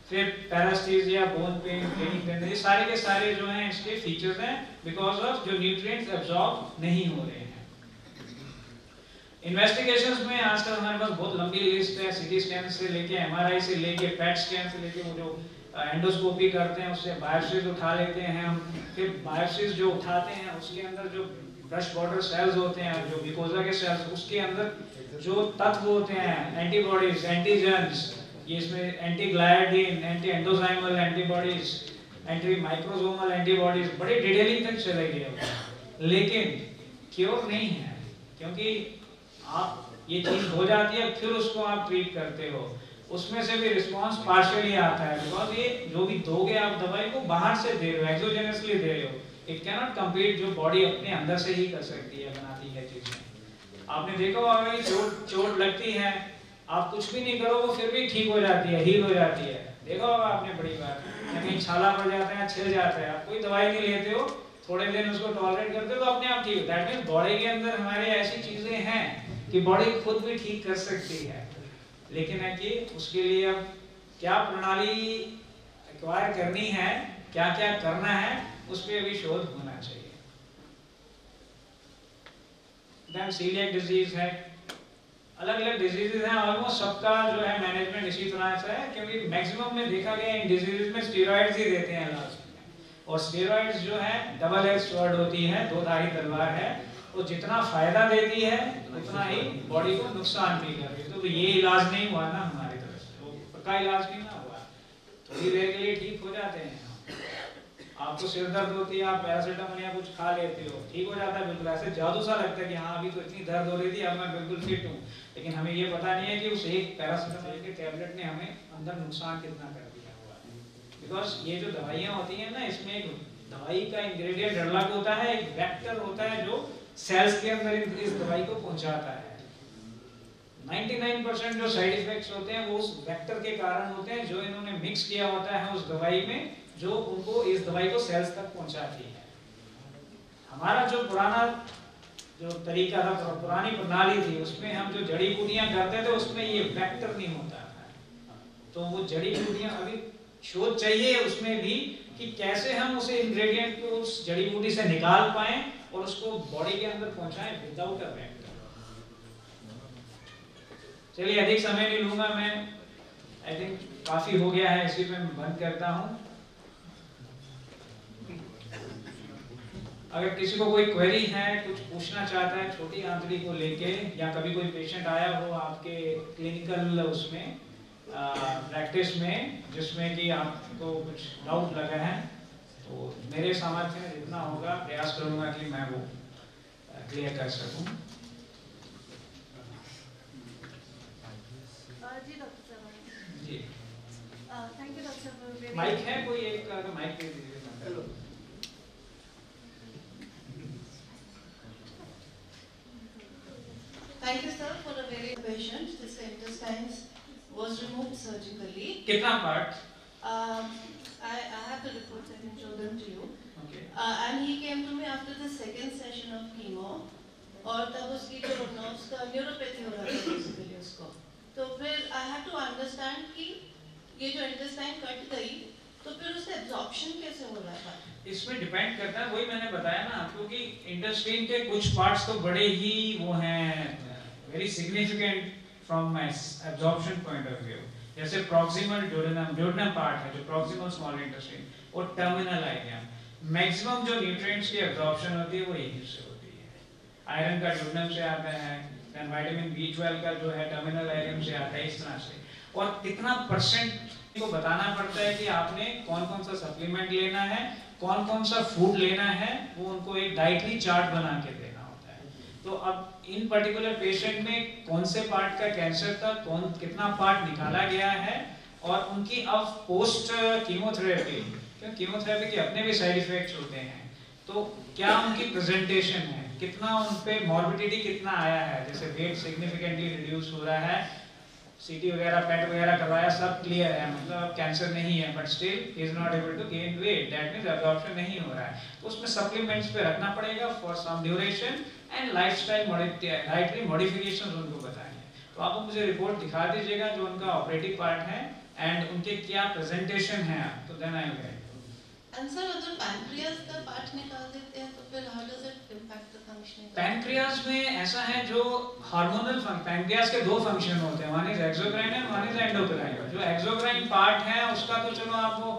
फिर पैरास्थीसिया, बोन पेन, ब्रेन पेन, ये सारे के सारे जो हैं इसके फीचर्स हैं बिकॉज ऑफ जो न्यूट्रिएंट्स एब्जॉर्ब नहीं हो रहे हैं। इन्वेस्टिगेशंस में आजकल हमारे पास बहुत लंबी लिस्ट है, सीटी स्कैन से लेके एमआरआई से लेके पैट स्कैन से लेके वो जो एंडोस्कोपी करते हैं उससे बायोप्सीज उठा लेते हैं हम। फिर बायोप्सीज जो उठाते हैं उसके अंदर जो ब्रश बॉर्डर सेल्स होते हैं, जो म्यूकोजा के सेल्स, उसके अंदर जो तत्व होते हैं, एंटीबॉडीज, एंटीजेंस, ये इसमें antigliadin, anti endomysial antibodies, anti microsomal antibodies, बड़े डिटेलिंग तक चले गए, लेकिन क्योर नहीं है। क्योंकि आप ये चीज हो जाती है फिर उसको आप ट्रीट करते हो, उसमें से भी रिस्पांस पार्शियली आता है बिकॉज ये जो भी दोगे आप दवाई को बाहर से दे रहे हो, एक्सोजेनसली दे रहे हो, इट कैन नॉट कम्पीट जो बॉडी अपने अंदर से ही कर सकती है, बनाती है चीजें। आपने देखा होगा कि चोट लगती है, आप कुछ भी नहीं करो वो फिर भी ठीक हो जाती है, हील हो जाती है। देखा होगा आपने बड़ी बात, कहीं छाला पड़ जाता है, छिल जाता है, आप कोई दवाई नहीं लेते हो, थोड़े दिन उसको टॉलरेट करते हो तो अपने आप ठीक। दैट मींस बॉडी के अंदर हमारे ऐसी चीजें हैं कि बॉडी खुद भी ठीक कर सकती है, लेकिन है कि उसके लिए अब क्या प्रणाली एक्वायर करनी है, क्या क्या करना है, उस पर भी शोध होना चाहिए। देन सीलिएक डिजीज है, अलग अलग डिजीजेज हैं, ऑलमोस्ट सबका जो है मैनेजमेंट इसी तरह से है, क्योंकि मैक्सिमम में देखा गया इन डिजीजेज में स्टेरॉइड्स ही देते हैं इलाज में। और स्टेरॉइड्स जो है डबल एज स्वॉर्ड होती है, दो धारी तलवार है, वो जितना फायदा देती है उतना ही बॉडी को नुकसान भी कर रही है। तो ये इलाज नहीं हुआ ना हमारी तरफ से, वो पक्का इलाज नहीं ना हुआ, थोड़ी देर के लिए ठीक हो जाते हैं। आपको सिर दर्द होती है, आप पैरासीटामोल या कुछ खा लेते हो, ठीक हो जाता है बिल्कुल, ऐसे जादू सा लगता है कि हाँ अभी तो इतनी दर्द हो रही थी, अब मैं बिल्कुल फिट हूँ। लेकिन हमें ये पता नहीं है कि उस एक पैरासीटामोल के टैबलेट ने हमें अंदर नुकसान कितना कर दिया हुआ है। बिकॉज ये जो दवाइयाँ होती हैं ना, इसमें एक दवाई का इंग्रेडिएंट अलग होता है, एक वेक्टर होता है जो सेल्स के अंदर इस दवाई को पहुंचाता है। 99% जो साइड इफेक्ट्स होते हैं वो उस वेक्टर के कारण होते हैं जो इन्होंने मिक्स किया होता है उस दवाई में, जो उनको इस दवाई को सेल्स तक पहुंचाती है। हमारा जो पुराना जो तरीका था, पुरानी प्रणाली थी, उसमें हम जो जड़ी बूटियां करते थे उसमें ये वेक्टर नहीं होता था। तो वो जड़ी बूटियां अभी शोध चाहिए उसमें भी कि कैसे हम उसे इंग्रेडिएंट को उस जड़ी बूटी से निकाल पाएं और उसको बॉडी के अंदर पहुंचाएं विदाउट अ वेक्टर। चलिए अधिक समय नहीं लूंगा मैं, आई थिंक काफी हो गया है, इसी में मैं बंद करता हूं। अगर किसी को कोई क्वेरी है, कुछ पूछना चाहता है छोटी आंतड़ी को लेके, या कभी कोई पेशेंट आया हो आपके क्लिनिकल उसमें प्रैक्टिस में जिसमें कि आपको कुछ डाउट लगा है, तो मेरे सामर्थ्य में जितना होगा प्रयास करूंगा कि मैं वो क्लियर कर सकूं। जी डॉक्टर साहब। जी थैंक यू डॉक्टर साहब। माइक है कोई एक, अगर माइक दे दीजिए। Thank you sir for a very patient. This intestines was removed surgically. कितना part? I have the reports. I can show them to you. Okay. And he came to me after the second session of chemo. और तब उसकी जो nerves का neuropathy हो रहा था basically उसको। तो फिर I had to understand कि ये जो इंटेस्टाइन कट गई तो फिर उससे एब्जॉर्प्शन कैसे हो रहा था? इसमें डिपेंड करता है, वही मैंने बताया ना आपको कि इंटेस्टाइन के कुछ पार्ट्स तो बड़े ही वो हैं very significant from absorption point of view. जैसे प्रॉक्सिमल ड्यूडेनम पार्ट है जो प्रॉक्सिमल स्मॉल इंटेस्टाइन और टर्मिनल आइडियम, मैक्सिमम जो न्यूट्रिएंट्स की एब्जॉर्प्शन होती है वो यहीं से होती है। आयरन का ड्यूडेनम से आता है, देन विटामिन B12 का जो है टर्मिनल आइडियम से आता है, इस तरह से। और कितना परसेंट को बताना पड़ता है कि आपने कौन कौन सा सप्लीमेंट लेना है, कौन कौन सा फूड लेना है, वो उनको एक डाइटरी चार्ट बना के देना होता है। तो अब इन पर्टिकुलर पेशेंट में कौन से पार्ट का कैंसर था, कौन कितना पार्ट निकाला गया है, और उनकी अब पोस्ट कीमोथेरेपी, क्योंकि कीमोथेरेपी के अपने भी साइड इफेक्ट्स होते हैं, तो क्या उनकी प्रेजेंटेशन है, कितना उन पे मॉर्बिडिटी कितना आया है, जैसे वेट सिग्निफिकेंटली रिड्यूस हो रहा है, सीटी वगैरह पेट वगैरह करवाया, सब क्लियर है, मतलब कैंसर नहीं है, but still is not able to gain weight, that means absorption नहीं हो रहा है। तो उसमें सप्लीमेंट्स पे रखना पड़ेगा for some duration and lifestyle dietary modifications उनको बताएंगे। तो आप मुझे रिपोर्ट दिखा दीजिएगा जो उनका ऑपरेटिव पार्ट है एंड उनके क्या प्रेजेंटेशन है, तो then I will. And sir, अगर पैनक्रियास का पार्ट निकाल देते हैं तो फिर how does it impact the functioning? Pancreas में ऐसा है जो हार्मोनल पैनक्रियास के दो फंक्शन होते हैं, one is exocrine and one is endocrine. जो एक्सोक्राइन पार्ट है उसका तो चलो आप वो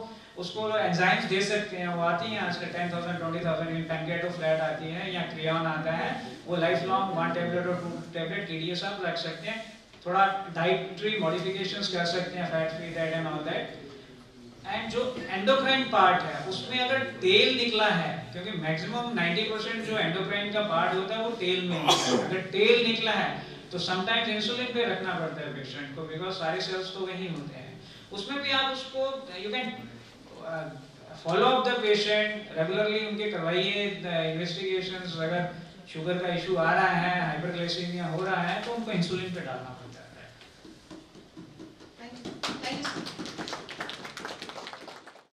उसको एंजाइम्स दे सकते हैं, वो आती हैं आजकल 10,000 20,000 इन पैनक्रियाटोफ्लैट आती है या क्रियान आता है, वो लाइफ लॉन्ग 1 टैबलेट और 2 टैबलेट TDS आप रख सकते हैं, थोड़ा डाइटरी मॉडिफिकेशंस कर सकते हैं, fat free diet and all that. And जो एंडोक्राइन पार्ट है उसमें अगर तेल निकला है, क्योंकि मैक्सिमम 90% जो एंडोक्राइन का पार्ट होता है वो तेल में निकला है, अगर तेल निकला है तो समटाइम्स इंसुलिन पे रखना पड़ता है पेशेंट को, बिकॉज सारे सेल्स तो वही होते हैं। उसमें भी आप उसको you can follow up the patient regularly, उनके करवाइए इन्वेस्टिगेशंस, अगर शुगर का इशू आ रहा है, हाइपरग्लाइसीमिया हो रहा है तो उनको इंसुलिन पे डालना पड़ता है।